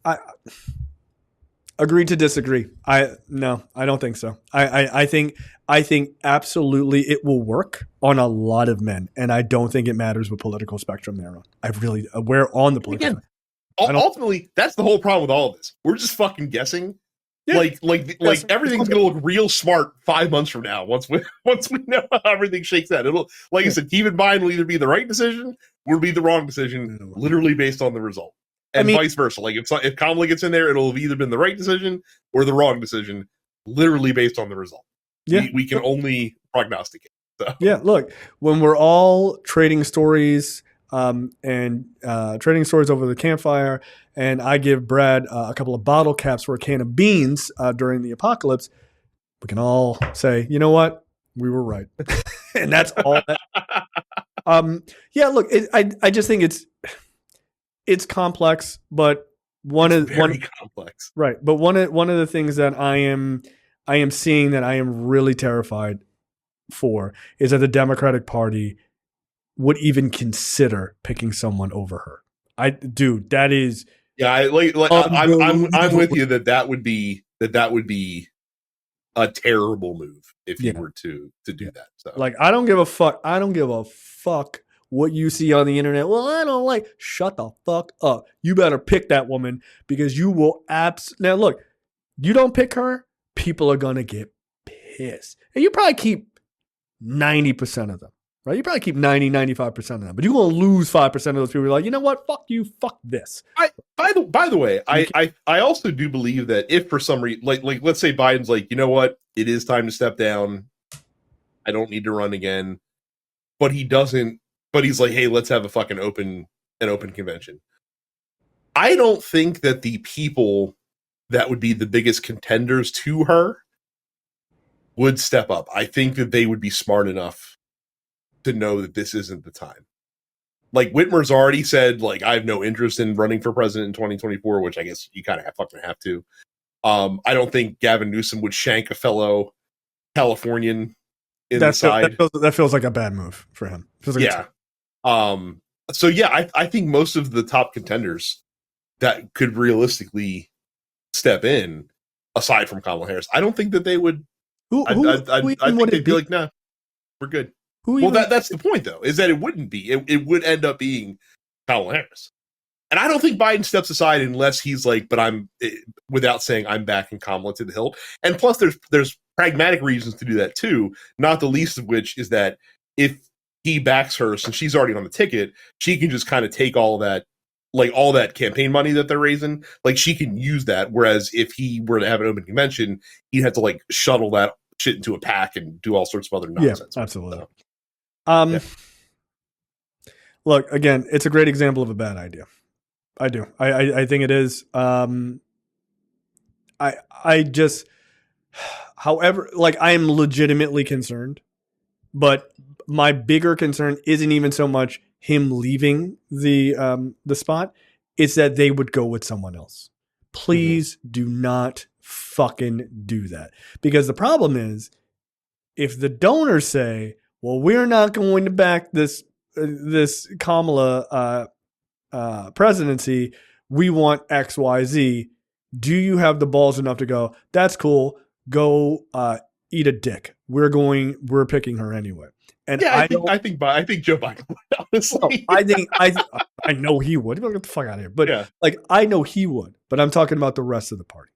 I agree to disagree. I don't think so. I think absolutely it will work on a lot of men, and I don't think it matters what political spectrum they're on. We're on the political spectrum. Ultimately, that's the whole problem with all of this. We're just fucking guessing. Yeah. Like everything's gonna look real smart 5 months from now. Once we know how everything shakes out, it'll, like I said, keep in mind, will either be the right decision or be the wrong decision, literally based on the result, and vice versa. Like if Kamala gets in there, it'll have either been the right decision or the wrong decision, literally based on the result. Yeah, we can only prognosticate. So. Yeah, look, when we're all trading stories. Trading stories over the campfire, and I give Brad a couple of bottle caps for a can of beans during the apocalypse, we can all say, you know what, we were right. And that's all that. Yeah, look, I just think it's complex, but complex, right? But one of the things that I am seeing that I am really terrified for is that the Democratic Party would even consider picking someone over her. That is. Yeah, I'm with you that would be a terrible move if you were to do that. So like, I don't give a fuck. I don't give a fuck what you see on the internet. Well, I don't like. Shut the fuck up. You better pick that woman, because you will now look, you don't pick her, people are gonna get pissed, and you probably keep 90% of them. Right? You probably keep 90-95% of them, but you're going to lose 5% of those people. You're like, you know what? Fuck you. Fuck this. By the way, I also do believe that if for some reason, like let's say Biden's like, you know what? It is time to step down. I don't need to run again. But he doesn't. But he's like, hey, let's have a fucking open convention. I don't think that the people that would be the biggest contenders to her would step up. I think that they would be smart enough to know that this isn't the time. Like Whitmer's already said, like, I have no interest in running for president in 2024, which I guess you kind of fucking have to. I don't think Gavin Newsom would shank a fellow Californian in the side. That feels like a bad move for him. Yeah. So yeah, I think most of the top contenders that could realistically step in, aside from Kamala Harris, I don't think that they would. I think they'd be like, nah, we're good. That's the point, though, is that it wouldn't be. It would end up being Kamala Harris. And I don't think Biden steps aside unless he's like, but without saying I'm backing Kamala to the hilt. And plus, there's pragmatic reasons to do that, too, not the least of which is that if he backs her, since she's already on the ticket, she can just kind of take all that campaign money that they're raising. Like, she can use that. Whereas if he were to have an open convention, he'd have to, like, shuttle that shit into a pack and do all sorts of other nonsense. Yeah, absolutely. So. Look, again, it's a great example of a bad idea. I do. I think it is. I just, however, like, I am legitimately concerned, but my bigger concern isn't even so much him leaving the spot. It's that they would go with someone else. Please do not fucking do that. Because the problem is, if the donors say, well, we're not going to back this Kamala presidency, we want XYZ, do you have the balls enough to go, that's cool, go eat a dick. We're picking her anyway. And yeah, I think Joe Biden would, honestly. I know he would. Get the fuck out of here. But I know he would. But I'm talking about the rest of the party.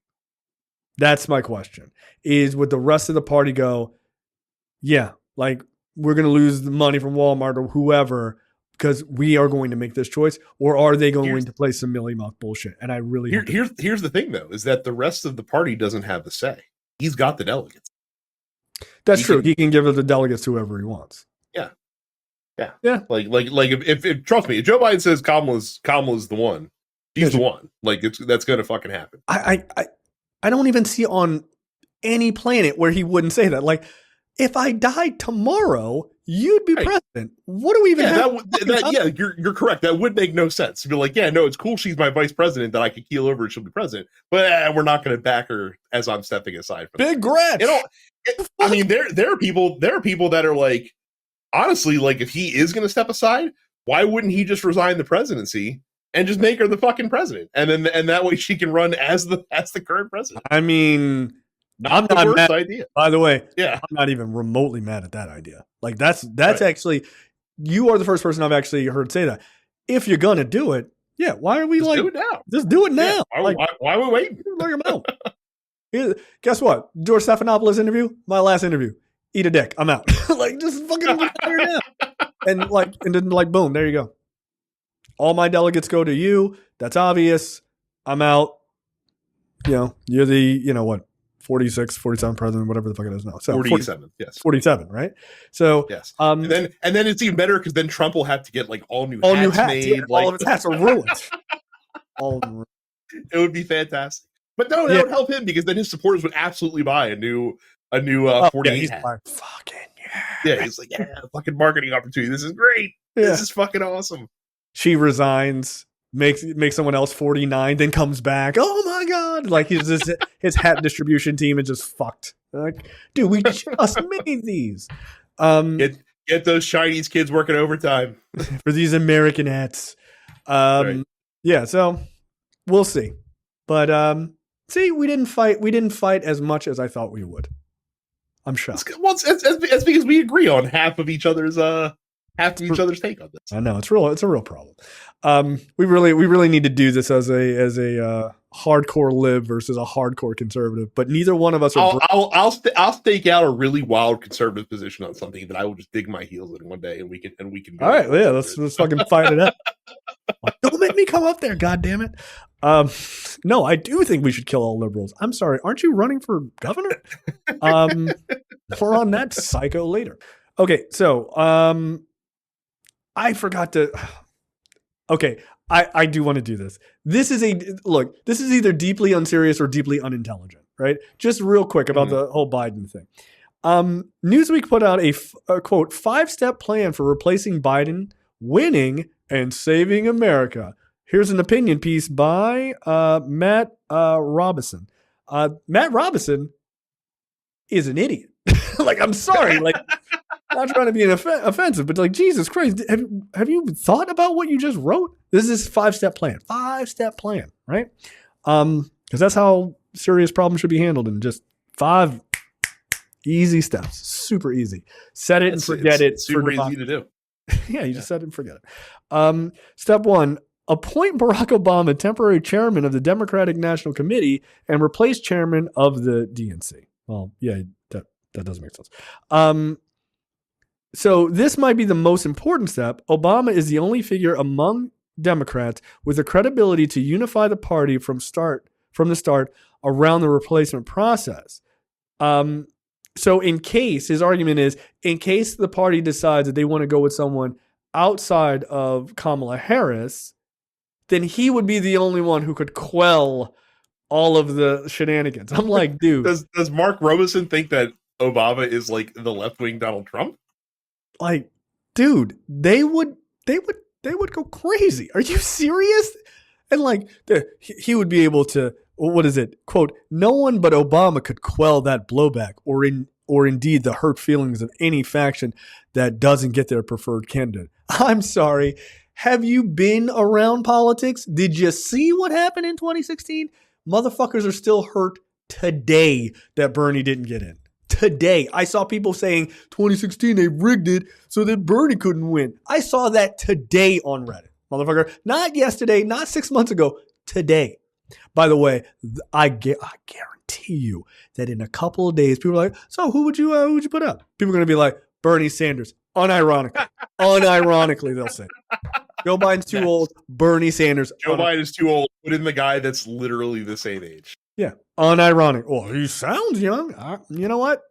That's my question. Is would the rest of the party go, yeah, like, we're going to lose the money from Walmart or whoever because we are going to make this choice, or are they going to play some Millie Mock bullshit? And I really here's the thing, though, is that the rest of the party doesn't have the say. He's got the delegates. That's true. He can give the delegates to whoever he wants. Yeah. Like if trust me, if Joe Biden says Kamala's the one, she's the one. Like, that's going to fucking happen. I don't even see on any planet where he wouldn't say that. Like, if I died tomorrow, you'd be president. What do we even have? You're correct. That would make no sense to be like, yeah, no, it's cool. She's my vice president that I could keel over and she'll be president, but we're not going to back her as I'm stepping aside. Big Gretch. I mean, there are people that are like, honestly, like if he is going to step aside, why wouldn't he just resign the presidency and just make her the fucking president, and that way she can run as the current president? I mean, I'm not the worst idea. By the way, yeah, I'm not even remotely mad at that idea. Like that's right. Actually, you are the first person I've actually heard say that. If you're gonna do it, yeah, why are we just like do it now? Just do it now. Yeah, why are we waiting? Look him out. Guess what? George Stephanopoulos interview, my last interview. Eat a dick. I'm out. Like just fucking retire now. And then boom, there you go. All my delegates go to you. That's obvious. I'm out. You're the 46, 47 president, whatever the fuck it is now. So 47, yes. 47, right? So yes. And then it's even better because then Trump will have to get like all new hats made. Yeah, all of his hats are ruined. All of them ruined. It would be fantastic. But no, that would help him because then his supporters would absolutely buy a new 48 hat. Like, fucking yeah, he's like, fucking marketing opportunity. This is great. Yeah. This is fucking awesome. She resigns, makes someone else 49, then comes back. Oh my god! Like his hat distribution team is just fucked. Like, dude, we just made these. Get those Chinese kids working overtime for these American hats. Right. Yeah, so we'll see. But see, we didn't fight as much as I thought we would. I'm shocked. Well, it's because we agree on half of each other's take on this. I know it's a real problem. We really need to do this as a hardcore lib versus a hardcore conservative, but neither one of us are. I'll stake out a really wild conservative position on something that I will just dig my heels in one day, and we can. All right, yeah, let's fucking fight it out. Don't make me come up there, God damn it. No, I do think we should kill all liberals. I'm sorry, aren't you running for governor? We're on that psycho later. Okay, so I forgot to. Okay, I do want to do this. This is either deeply unserious or deeply unintelligent, right? Just real quick about the whole Biden thing. Newsweek put out a quote 5-step plan for replacing Biden, winning, and saving America. Here's an opinion piece by Matt Robinson. Matt Robinson is an idiot. Like, I'm sorry. Like, not trying to be offensive, but like, Jesus Christ, have you thought about what you just wrote? This is 5-step plan. 5-step plan, right? Because that's how serious problems should be handled in just 5 easy steps. Super easy. Set it and forget it. Super easy to do. Yeah, you just set it and forget it. Step 1. Appoint Barack Obama temporary chairman of the Democratic National Committee and replace chairman of the DNC. Well, yeah, that does make sense. So this might be the most important step. Obama is the only figure among Democrats with the credibility to unify the party from the start around the replacement process. So his argument is, in case the party decides that they want to go with someone outside of Kamala Harris, then he would be the only one who could quell all of the shenanigans. I'm like, dude. Does Mark Robeson think that Obama is like the left-wing Donald Trump? Like, dude, they would go crazy. Are you serious? And like, he would be able to, what is it? Quote, no one but Obama could quell that blowback or indeed the hurt feelings of any faction that doesn't get their preferred candidate. I'm sorry. Have you been around politics? Did you see what happened in 2016? Motherfuckers are still hurt today that Bernie didn't get in. Today. I saw people saying 2016, they rigged it so that Bernie couldn't win. I saw that today on Reddit. Motherfucker. Not yesterday, not 6 months ago. Today. By the way, I guarantee you that in a couple of days, people are like, so who would you put up? People are going to be like, Bernie Sanders. Unironically, they'll say. Joe Biden's too old. Bernie Sanders. Joe Biden is too old. Put in the guy that's literally the same age. Yeah. Unironic. Well, he sounds young. You know what?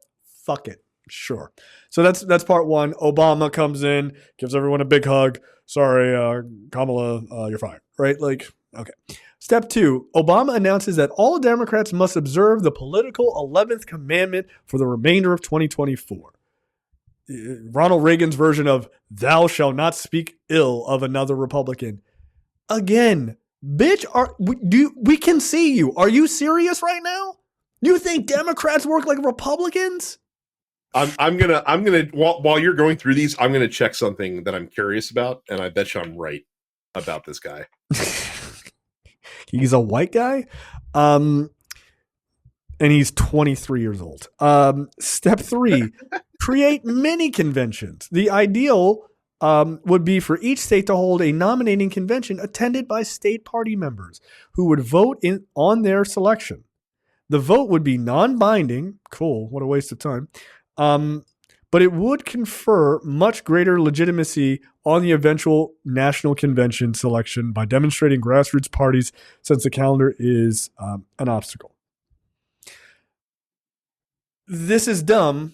Fuck it. Sure. So that's part one. Obama comes in, gives everyone a big hug. Sorry, Kamala, you're fired. Right? Like, okay. Step 2, Obama announces that all Democrats must observe the political 11th commandment for the remainder of 2024. Ronald Reagan's version of thou shalt not speak ill of another Republican. Again, bitch, we can see you. Are you serious right now? You think Democrats work like Republicans? I'm gonna while you're going through these, I'm gonna check something that I'm curious about, and I bet you I'm right about this guy. He's a white guy, and he's 23 years old. Step 3, create mini conventions. The ideal would be for each state to hold a nominating convention attended by state party members who would vote on their selection. The vote would be non-binding. Cool. What a waste of time. But it would confer much greater legitimacy on the eventual national convention selection by demonstrating grassroots parties since the calendar is an obstacle. This is dumb.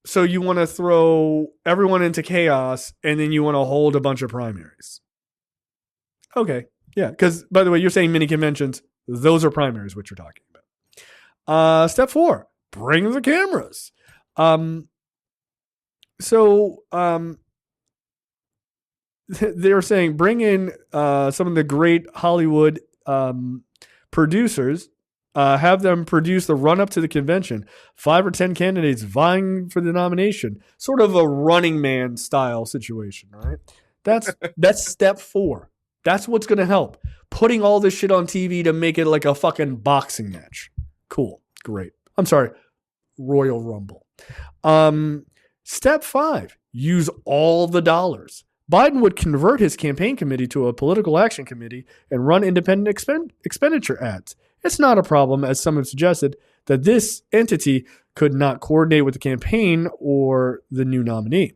So you want to throw everyone into chaos and then you want to hold a bunch of primaries. Okay. Yeah. Because, by the way, you're saying mini conventions. Those are primaries, which you're talking about. Step 4, bring the cameras. They're saying bring in some of the great Hollywood producers, have them produce the run up to the convention, 5 or 10 candidates vying for the nomination, sort of a Running Man style situation, right? That's step 4. That's what's going to help. Putting all this shit on TV to make it like a fucking boxing match. Cool. Great. I'm sorry. Royal Rumble. Step 5, use all the dollars. Biden would convert his campaign committee to a political action committee and run independent expenditure ads. It's not a problem, as some have suggested, that this entity could not coordinate with the campaign or the new nominee.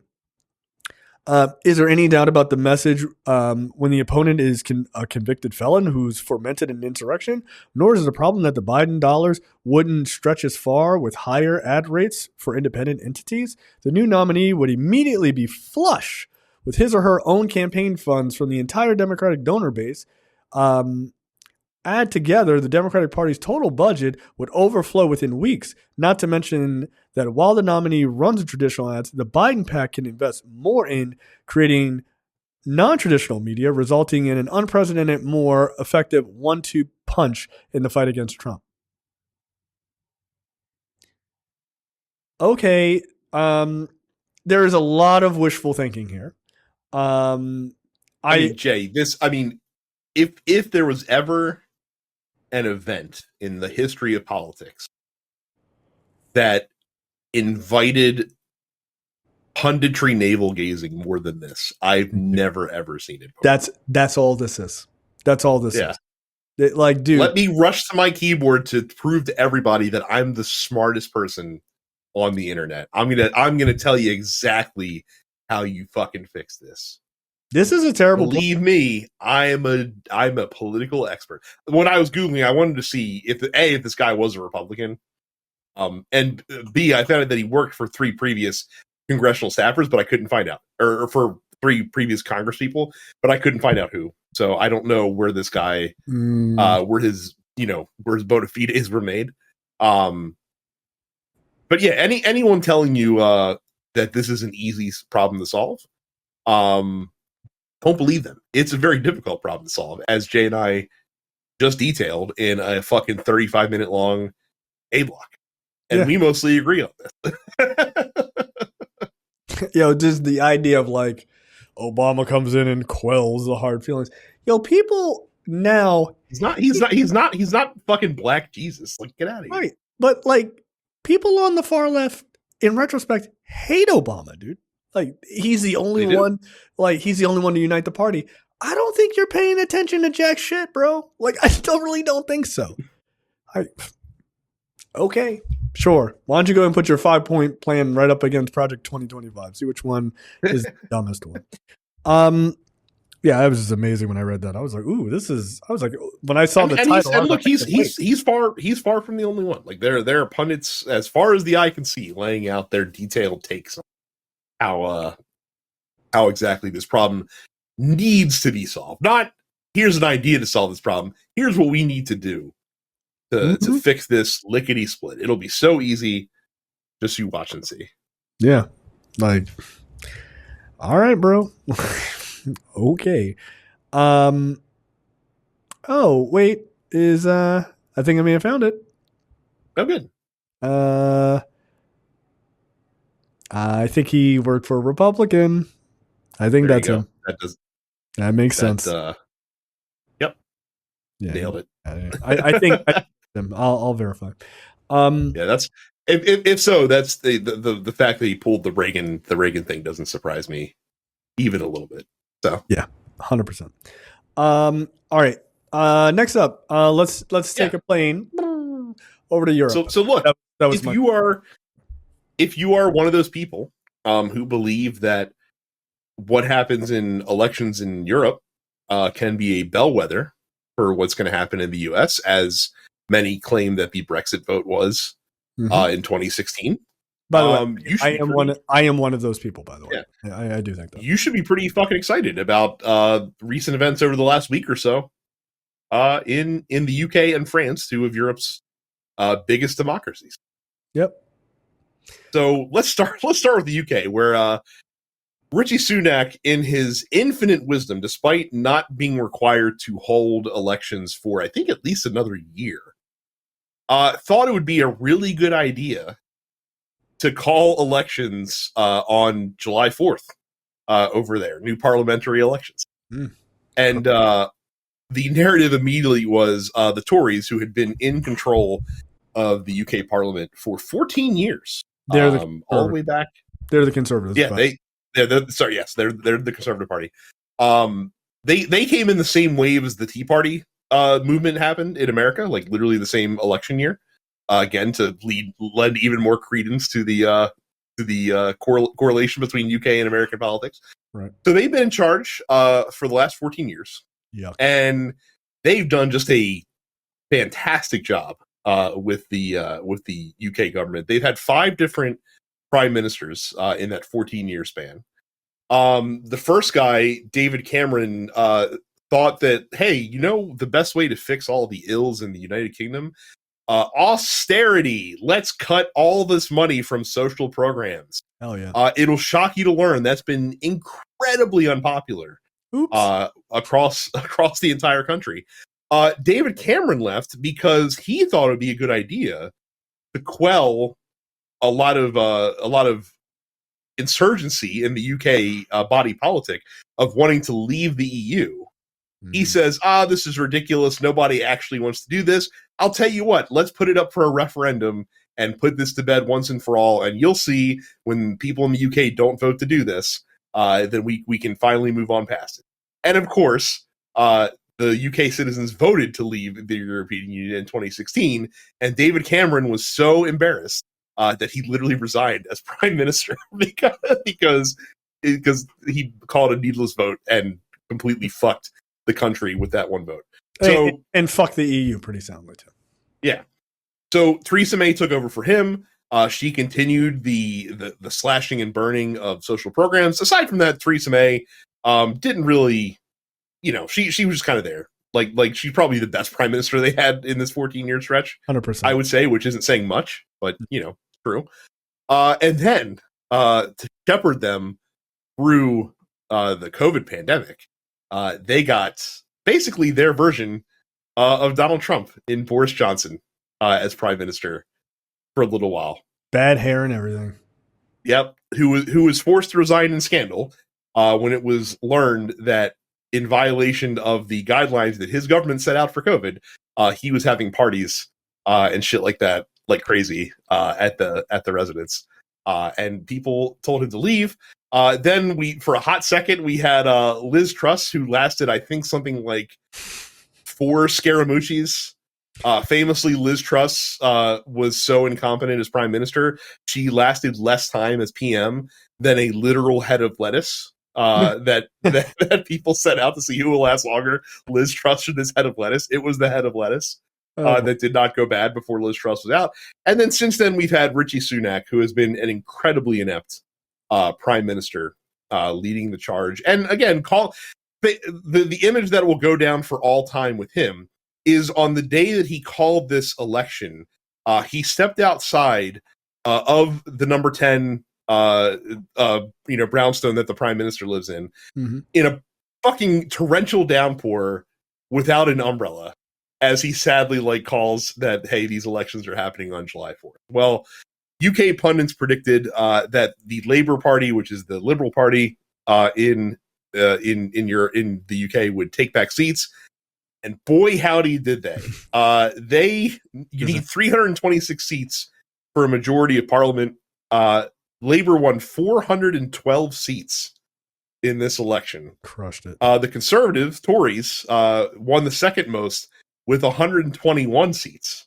Is there any doubt about the message when the opponent is a convicted felon who's fomented an insurrection? Nor is it a problem that the Biden dollars wouldn't stretch as far with higher ad rates for independent entities. The new nominee would immediately be flush with his or her own campaign funds from the entire Democratic donor base. Add together, the Democratic Party's total budget would overflow within weeks, not to mention that while the nominee runs the traditional ads, the Biden PAC can invest more in creating non-traditional media, resulting in an unprecedented, more effective 1-2 punch in the fight against Trump. Okay, there is a lot of wishful thinking here. Jay, if there was ever an event in the history of politics that invited punditry navel gazing more than this, I've never ever seen it before. That's all this is. That's all this is. Like, dude, let me rush to my keyboard to prove to everybody that I'm the smartest person on the internet. I'm gonna tell you exactly how you fucking fix this. This is a terrible. Believe me, I'm a political expert. When I was Googling, I wanted to see if this guy was a Republican, and B, I found out that he worked for 3 previous congressional staffers, but I couldn't find out, or for 3 previous Congress people, but I couldn't find out who. So I don't know where this guy, where his bona fides were made. But yeah, anyone telling you that this is an easy problem to solve, don't believe them. It's a very difficult problem to solve, as Jay and I just detailed in a fucking 35-minute long A block. And we mostly agree on this. Just the idea of like Obama comes in and quells the hard feelings. People now he's not fucking Black Jesus. Like, get out of here. Right. But like people on the far left, in retrospect, hate Obama, dude. Like he's the only one. Like he's the only one to unite the party. I don't think you're paying attention to jack shit, bro. Like I really don't think so. Okay, sure. Why don't you go and put your 5-point plan right up against Project 2025? See which one is the dumbest one. Yeah, that was just amazing when I read that. I was like, "Ooh, this is." I was like, when I saw the title, and look, he's far from the only one. Like there are pundits as far as the eye can see, laying out their detailed takes on how exactly this problem needs to be solved. Not here's an idea to solve this problem. Here's what we need to do to fix this lickety split. It'll be so easy. Just you watch and see. Yeah. Like, all right, bro. Okay. Oh, wait. I think I may have found it. Oh, good. I think he worked for a Republican. I think There that's you go. him. That makes sense. Yep. Yeah, Nailed it. I think him. I'll verify. Yeah, that's if so, that's the fact that he pulled the Reagan thing doesn't surprise me even a little bit. So yeah, 100%. All right. Next up, let's take a plane over to Europe. So look, that was if you are one of those people who believe that what happens in elections in Europe can be a bellwether for what's going to happen in the U.S., as many claim that the Brexit vote was in 2016. By the way, I am one of those people. By the way, yeah. I do think that you should be pretty fucking excited about recent events over the last week or so in the UK and France, two of Europe's biggest democracies. Yep. So let's start with the UK, where Rishi Sunak, in his infinite wisdom, despite not being required to hold elections for, I think, at least another year, thought it would be a really good idea to call elections on July 4th over there, new parliamentary elections. And the narrative immediately was the Tories, who had been in control of the UK Parliament for 14 years. They're all the way back. They're the Conservatives. Yeah, they're the Conservative Party. They came in the same wave as the Tea Party movement happened in America, like literally the same election year. Again, to lend even more credence to the correlation between UK and American politics. Right. So they've been in charge for the last 14 years. Yeah, and they've done just a fantastic job with the UK government. They've had 5 different prime ministers in that 14-year span. The first guy, David Cameron, thought that, hey, the best way to fix all the ills in the United Kingdom, austerity. Let's cut all this money from social programs. Hell yeah. It'll shock you to learn that's been incredibly unpopular across the entire country. David Cameron left because he thought it would be a good idea to quell a lot of insurgency in the UK body politic of wanting to leave the EU. He says, this is ridiculous. Nobody actually wants to do this. I'll tell you what, let's put it up for a referendum and put this to bed once and for all. And you'll see when people in the UK don't vote to do this, then we can finally move on past it. And of course, the UK citizens voted to leave the European Union in 2016. And David Cameron was so embarrassed that he literally resigned as prime minister because he called a needless vote and completely fucked the country with that one vote. So and fuck the EU pretty soundly too. Yeah. So Theresa May took over for him. She continued the slashing and burning of social programs. Aside from that, Theresa May didn't really, she was just kind of there. Like she's probably the best prime minister they had in this 14-year stretch. 100%. I would say, which isn't saying much, but true. And then to shepherd them through the COVID pandemic, they got basically their version of Donald Trump in Boris Johnson as prime minister for a little while. Bad hair and everything. Yep. Who was forced to resign in scandal when it was learned that, in violation of the guidelines that his government set out for COVID, he was having parties and shit like that, like crazy, at the residence. And people told him to leave. Then for a hot second, we had Liz Truss, who lasted, I think, something like 4 Scaramucci's. Famously, Liz Truss was so incompetent as prime minister, she lasted less time as PM than a literal head of lettuce that people set out to see who will last longer, Liz Truss or this head of lettuce. It was the head of lettuce that did not go bad before Liz Truss was out. And then since then, we've had Rishi Sunak, who has been an incredibly inept prime minister leading the charge. And again, the image that will go down for all time with him is on the day that he called this election. He stepped outside of the number 10 brownstone that the prime minister lives in a fucking torrential downpour without an umbrella, as he sadly like calls that, hey, these elections are happening on July 4th. Well, UK pundits predicted that the Labour Party, which is the Liberal Party in the UK, would take back seats. And boy, howdy, did they. You need 326 seats for a majority of parliament. Labour won 412 seats in this election. Crushed it. The Conservatives, Tories, won the second most with 121 seats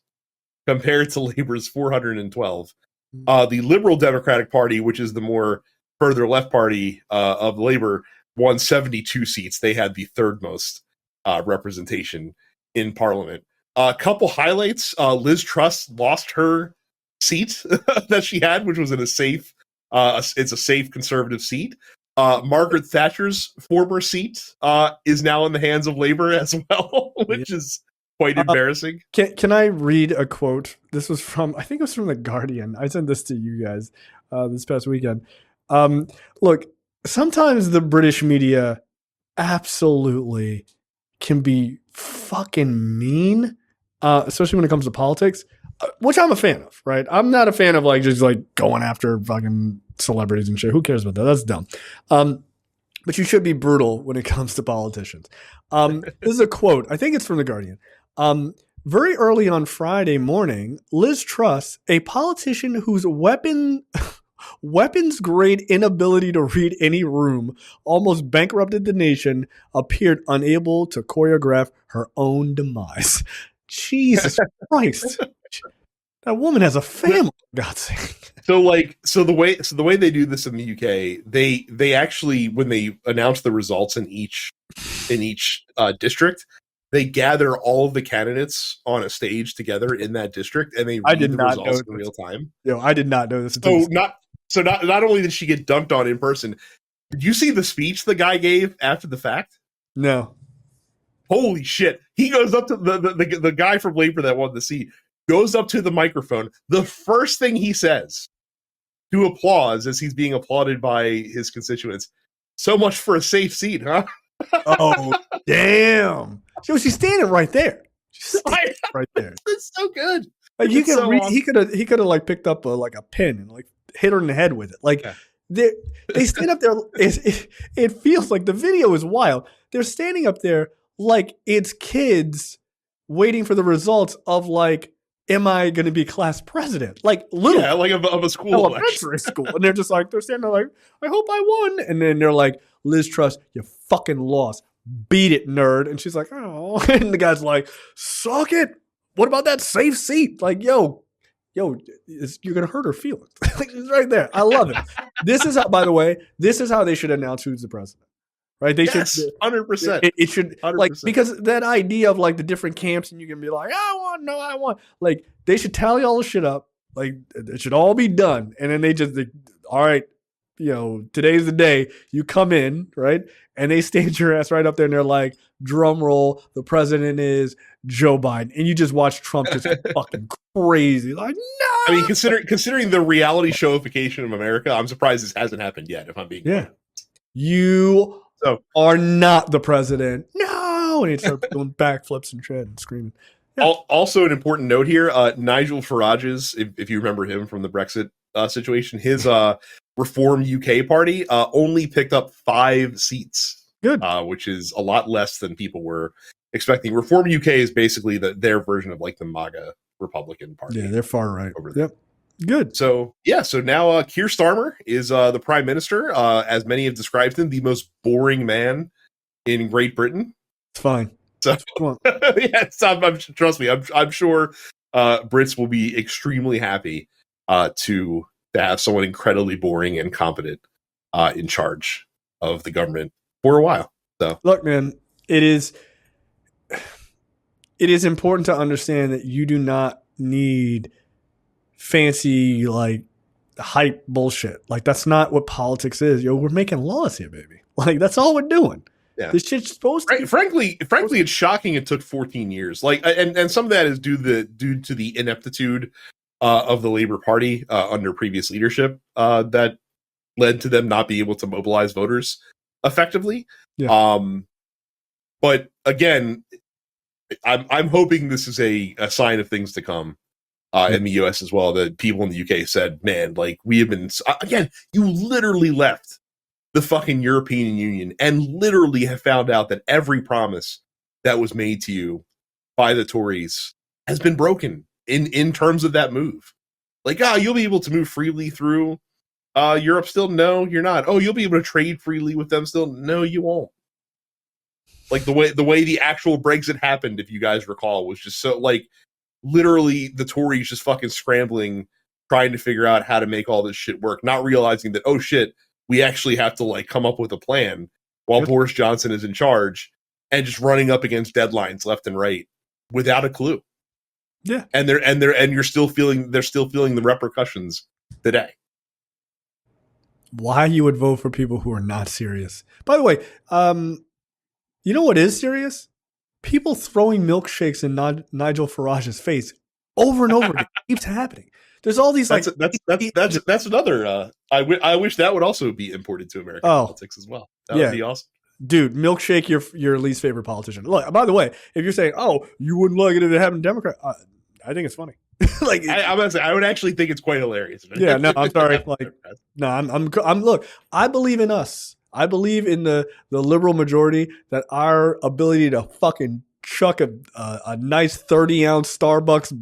compared to Labour's 412. The Liberal Democratic Party, which is the more further left party of Labour, won 72 seats. They had the third most representation in Parliament. A couple highlights: Liz Truss lost her seat that she had, which was in a safe. It's a safe Conservative seat. Margaret Thatcher's former seat is now in the hands of Labour as well, which is quite embarrassing. Can I read a quote? This was from, I think it was from The Guardian. I sent this to you guys this past weekend. Look, sometimes the British media absolutely can be fucking mean, especially when it comes to politics, which I'm a fan of, right? I'm not a fan of like just like going after fucking celebrities and shit. Who cares about that? That's dumb. But you should be brutal when it comes to politicians. This is a quote. I think it's from The Guardian. Very early on Friday morning, Liz Truss, a politician whose weapons-grade inability to read any room almost bankrupted the nation, appeared unable to choreograph her own demise. Jesus Christ. That woman has a family, for God's sake. So the way they do this in the UK, they actually, when they announce the results in each district, they gather all of the candidates on a stage together in that district, and they read the results in real time. I did not know this. Not only did she get dunked on in person, did you see the speech the guy gave after the fact? No. Holy shit! He goes up to the guy from Labour that won the seat, goes up to the microphone. The first thing he says to applause as he's being applauded by his constituents: "So much for a safe seat, huh?" Oh, damn! So she's standing right there. She's standing right there. It's so good. Like you can awesome. He could have like picked up a pin and like hit her in the head with it. Like they stand up there. It feels like the video is wild. They're standing up there like it's kids waiting for the results of like, am I going to be class president? Like little, like of a school, elementary school, and they're just like they're standing there like, I hope I won, and then they're like, Liz Truss, you fucking lost. Beat it, nerd. And she's like, oh, and the guy's like, suck it. What about that safe seat? Like, yo, you're gonna hurt her feelings. It's right there. I love it. This is how, by the way, this is how they should announce who's the president. Right? They should 100%. It should 100%. Like, because that idea of like the different camps and you can be like, I won. Like they should tally all the shit up. Like it should all be done. And then all right, today's the day. You come in, right? And they stand your ass right up there and they're like, drum roll, the president is Joe Biden. And you just watch Trump just fucking crazy. Like, no. I mean, considering the reality showification of America, I'm surprised this hasn't happened yet, if I'm being honest. You are not the president. No. And he starts doing backflips and shit and screaming. Yeah. Also, an important note here, Nigel Farage's, if you remember him from the Brexit situation, his Reform UK party only picked up 5 seats. Good. Which is a lot less than people were expecting. Reform UK is basically their version of like the MAGA Republican Party. Yeah, they're far right. Yep. Good. So now Keir Starmer is the Prime Minister. As many have described him, the most boring man in Great Britain. It's fine. So trust me, I'm sure Brits will be extremely happy to have someone incredibly boring and competent in charge of the government for a while. So look, man, it is important to understand that you do not need fancy like hype bullshit. Like that's not what politics is. We're making laws here, baby. Like that's all we're doing. Yeah. This shit's supposed to be. Frankly, it's shocking it took 14 years. Like, and some of that is due to the ineptitude of the Labor Party under previous leadership that led to them not being able to mobilize voters effectively. Yeah. But again, I'm hoping this is a sign of things to come in the U.S. as well. That people in the UK said, "Man, like we have been again. You literally left the fucking European Union and literally have found out that every promise that was made to you by the Tories has been broken in terms of that move. Like, you'll be able to move freely through Europe still? No, you're not. Oh, you'll be able to trade freely with them still? No, you won't. Like the way the actual Brexit happened, if you guys recall, was just so like literally the Tories just fucking scrambling, trying to figure out how to make all this shit work, not realizing that, oh shit, we actually have to like come up with a plan while Boris Johnson is in charge and just running up against deadlines left and right without a clue. Yeah. And they're still feeling the repercussions today. Why you would vote for people who are not serious? By the way, you know what is serious? People throwing milkshakes in Nigel Farage's face over and over again. It keeps happening. There's all these that's another. I wish that would also be imported to American politics as well. That would be awesome. Dude, milkshake your least favorite politician. Look, by the way, if you're saying, "Oh, you wouldn't like it if it happened to Democrat," I think it's funny. Like, I'm gonna say, I would actually think it's quite hilarious. Yeah, no, I'm sorry. Like, no, I'm. Look, I believe in us. I believe in the liberal majority that our ability to fucking chuck a nice 30-ounce Starbucks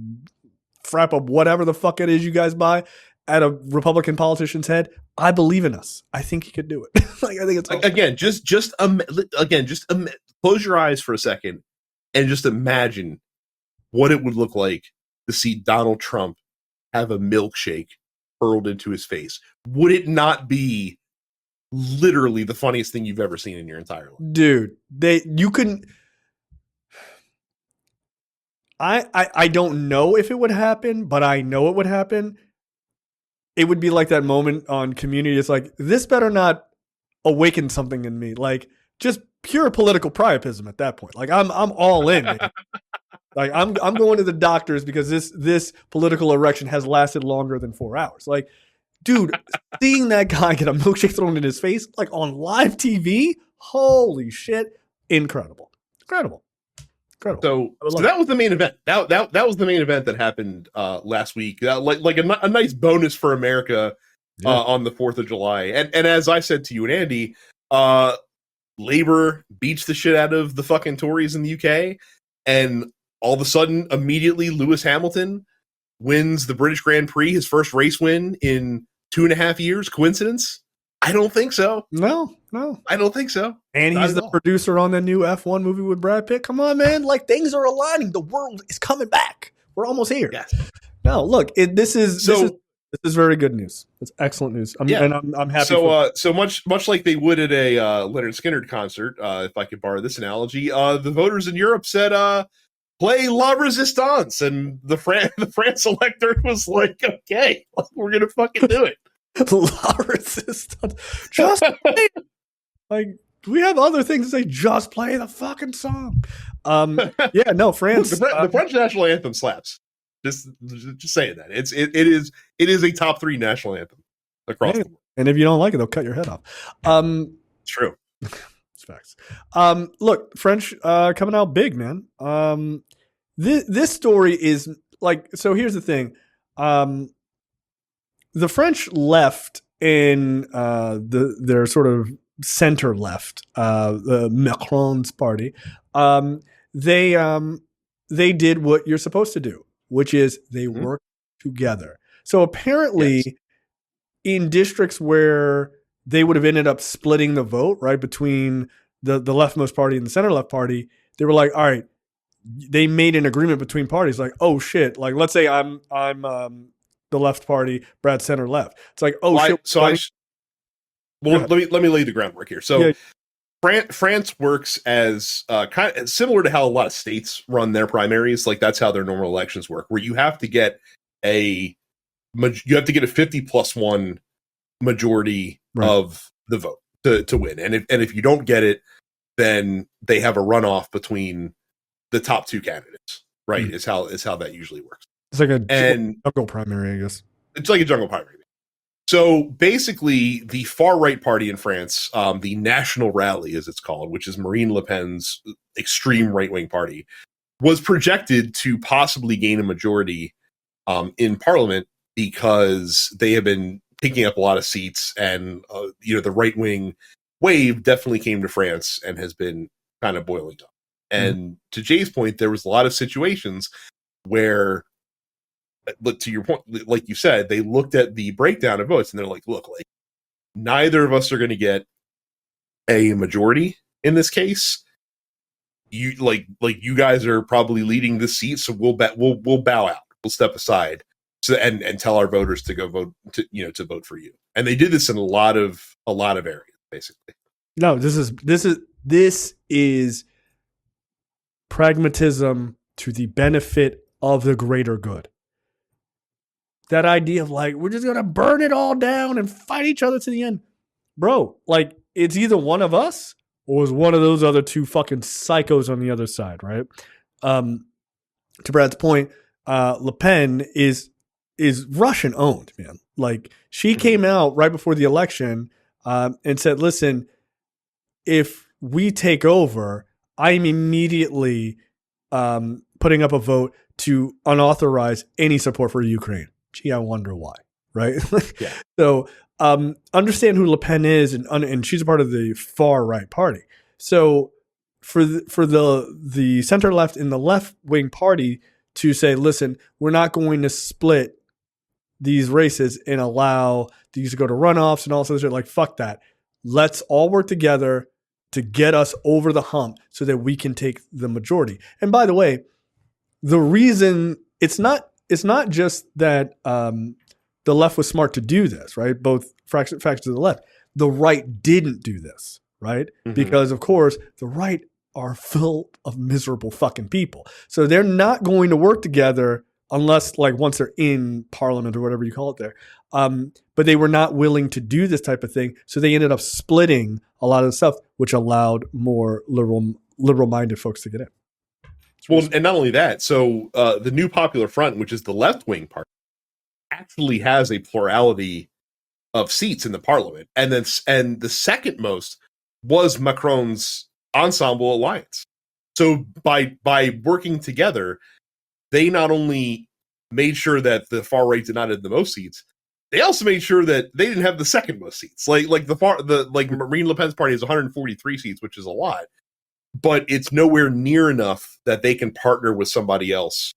frap of whatever the fuck it is you guys buy at a Republican politician's head. I believe in us. I think he could do it. Like, I think it's awesome. Close your eyes for a second and just imagine what it would look like to see Donald Trump have a milkshake hurled into his face. Would it not be literally the funniest thing you've ever seen in your entire life? Dude, you couldn't. I don't know if it would happen, but I know it would happen. It would be like that moment on Community. It's like, this better not awaken something in me. Like, just pure political priapism at that point. Like, I'm all in, man. Like, I'm going to the doctors because this political erection has lasted longer than 4 hours. Like, dude, seeing that guy get a milkshake thrown in his face, like on live TV, holy shit, incredible. So that was the main event. That was the main event that happened last week. Like a nice bonus for America on the 4th of July. And as I said to you and Andy, Labor beats the shit out of the fucking Tories in the UK, and all of a sudden, immediately, Lewis Hamilton wins the British Grand Prix, his first race win in 2.5 years. Coincidence? I don't think so. No. I don't think so. And he's the producer on the new F1 movie with Brad Pitt. Come on, man. Like, things are aligning. The world is coming back. We're almost here. Yes. No, look, this is very good news. It's excellent news. I'm happy. So much like they would at a Leonard Skinner concert, if I could borrow this analogy, the voters in Europe said, play La Resistance, and the France electorate was like, okay, we're gonna fucking do it. La Resistance. Just play it. Like, we have other things to say. Just play the fucking song. Yeah, no, France. The French national anthem slaps. Just saying that it is a top 3 national anthem across the world. And if you don't like it, they'll cut your head off. It's true. It's facts. Look, French coming out big, man. This story is like, so here's the thing. The French left in their sort of center left, the Macron's party. They did what you're supposed to do, which is they work together. So apparently, in districts where they would have ended up splitting the vote, right, between the leftmost party and the center left party, they were like, all right, they made an agreement between parties, like, oh shit, like, let's say I'm the left party, Brad center left. It's like, shit. Let me lay the groundwork here. So France works as kind of similar to how a lot of states run their primaries. Like, that's how their normal elections work, where you have to get a 50+1 majority of the vote to win, and if you don't get it, then they have a runoff between the top two candidates. Right, is how that usually works. It's like a And jungle primary, I guess. it's like a jungle primary. So basically, the far right party in France, the National Rally, as it's called, which is Marine Le Pen's extreme right wing party, was projected to possibly gain a majority in Parliament because they have been picking up a lot of seats, and the right wing wave definitely came to France and has been kind of boiling up. And to Jay's point, there was a lot of situations where, but to your point, like you said, they looked at the breakdown of votes and they're like, look, like neither of us are going to get a majority in this case. You like you guys are probably leading the seat, so we'll bow out. We'll step aside and tell our voters to go vote to vote for you. And they did this in a lot of areas, basically. No, this is pragmatism to the benefit of the greater good. That idea of like, we're just going to burn it all down and fight each other to the end. Bro, like, it's either one of us or it's one of those other two fucking psychos on the other side, right? To Brad's point, Le Pen is Russian owned, man. Like, she came out right before the election and said, listen, if we take over, I'm immediately putting up a vote to unauthorize any support for Ukraine. Gee, I wonder why, right? Yeah. So understand who Le Pen is, and she's a part of the far right party. So for the center left and the left wing party to say, listen, we're not going to split these races and allow these to go to runoffs and all this other shit. Like, fuck that. Let's all work together to get us over the hump so that we can take the majority. And by the way, the reason it's not just that the left was smart to do this, right? Both factions of the left. The right didn't do this, right? Mm-hmm. Because, of course, the right are full of miserable fucking people. So they're not going to work together unless, like, once they're in Parliament or whatever you call it there. But they were not willing to do this type of thing. So they ended up splitting a lot of the stuff, which allowed more liberal-minded folks to get in. Well, and not only that, so the New Popular Front, which is the left-wing party, actually has a plurality of seats in the parliament. And the second most was Macron's Ensemble Alliance. So by working together, they not only made sure that the far right did not have the most seats, they also made sure that they didn't have the second most seats. Like Marine Le Pen's party has 143 seats, which is a lot. But it's nowhere near enough that they can partner with somebody else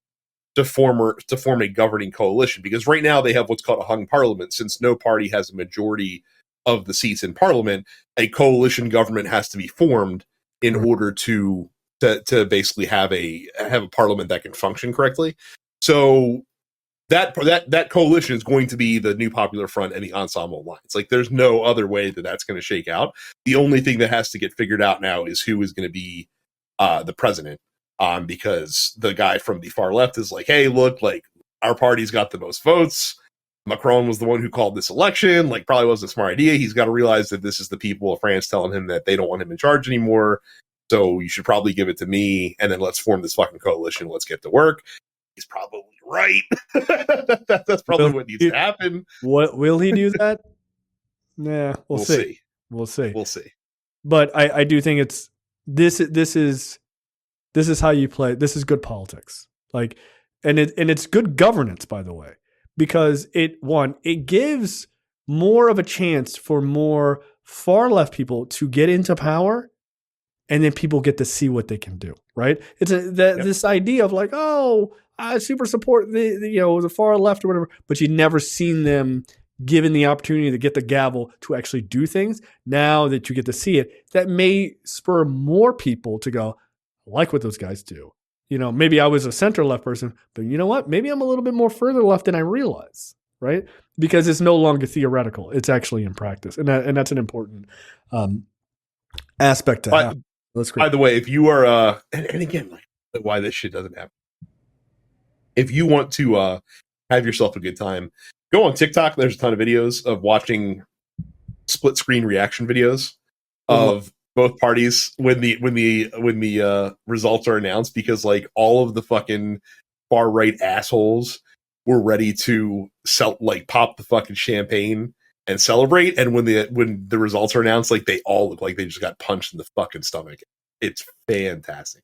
to form a governing coalition. Because right now they have what's called a hung parliament. Since no party has a majority of the seats in parliament, a coalition government has to be formed in order to basically have a parliament that can function correctly. So that coalition is going to be the New Popular Front and the Ensemble Alliance. Like, there's no other way that that's going to shake out. The only thing that has to get figured out now is who is going to be the president, because the guy from the far left is like, hey, look, like, our party's got the most votes. Macron was the one who called this election. Like, probably wasn't a smart idea. He's got to realize that this is the people of France telling him that they don't want him in charge anymore. So you should probably give it to me, and then let's form this fucking coalition. Let's get to work. He's probably right. That's probably what needs to happen. What will he do that? Nah, we'll see. We'll see. But I do think it's this is how you play. This is good politics. Like, and it's good governance, by the way, because it gives more of a chance for more far left people to get into power. And then people get to see what they can do, right? It's this idea of like, oh, I super support the far left or whatever, but you've never seen them given the opportunity to get the gavel to actually do things. Now that you get to see it, that may spur more people to go, I like what those guys do. Maybe I was a center left person, but you know what? Maybe I'm a little bit more further left than I realize, right? Because it's no longer theoretical; it's actually in practice, and that's an important aspect to have. By the way, if you are, and again, like, why this shit doesn't happen. If you want to have yourself a good time, go on TikTok. There's a ton of videos of watching split screen reaction videos of both parties when the results are announced, because like all of the fucking far right assholes were ready to pop the fucking champagne and celebrate, and when the results are announced, like they all look like they just got punched in the fucking stomach. It's fantastic.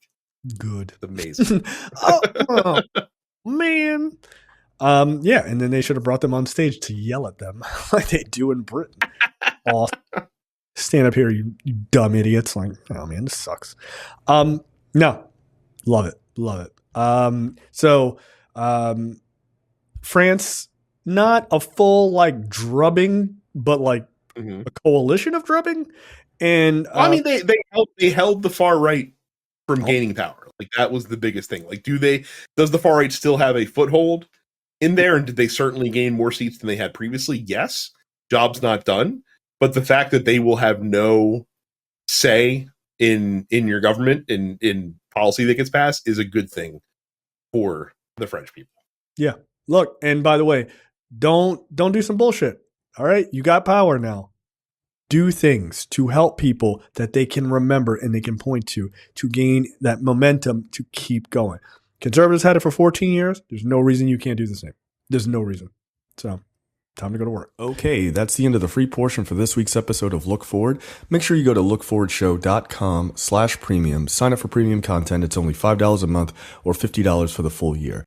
Good. It's amazing. Oh, man. Yeah, and then they should have brought them on stage to yell at them like they do in Britain. Awesome. Stand up here, you dumb idiots. Like, oh man, this sucks. No, love it. France, not a full like drubbing, but like a coalition of drubbing. And I mean, they held the far right from gaining power. Like that was the biggest thing. Like, does the far right still have a foothold in there? And did they certainly gain more seats than they had previously? Yes. Job's not done. But the fact that they will have no say in your government, in policy that gets passed, is a good thing for the French people. Yeah. Look, and by the way, don't do some bullshit. All right, you got power now. Do things to help people that they can remember and they can point to gain that momentum to keep going. Conservatives had it for 14 years. There's no reason you can't do the same. There's no reason. So, time to go to work. Okay, that's the end of the free portion for this week's episode of Look Forward. Make sure you go to lookforwardshow.com/premium. Sign up for premium content. It's only $5 a month or $50 for the full year.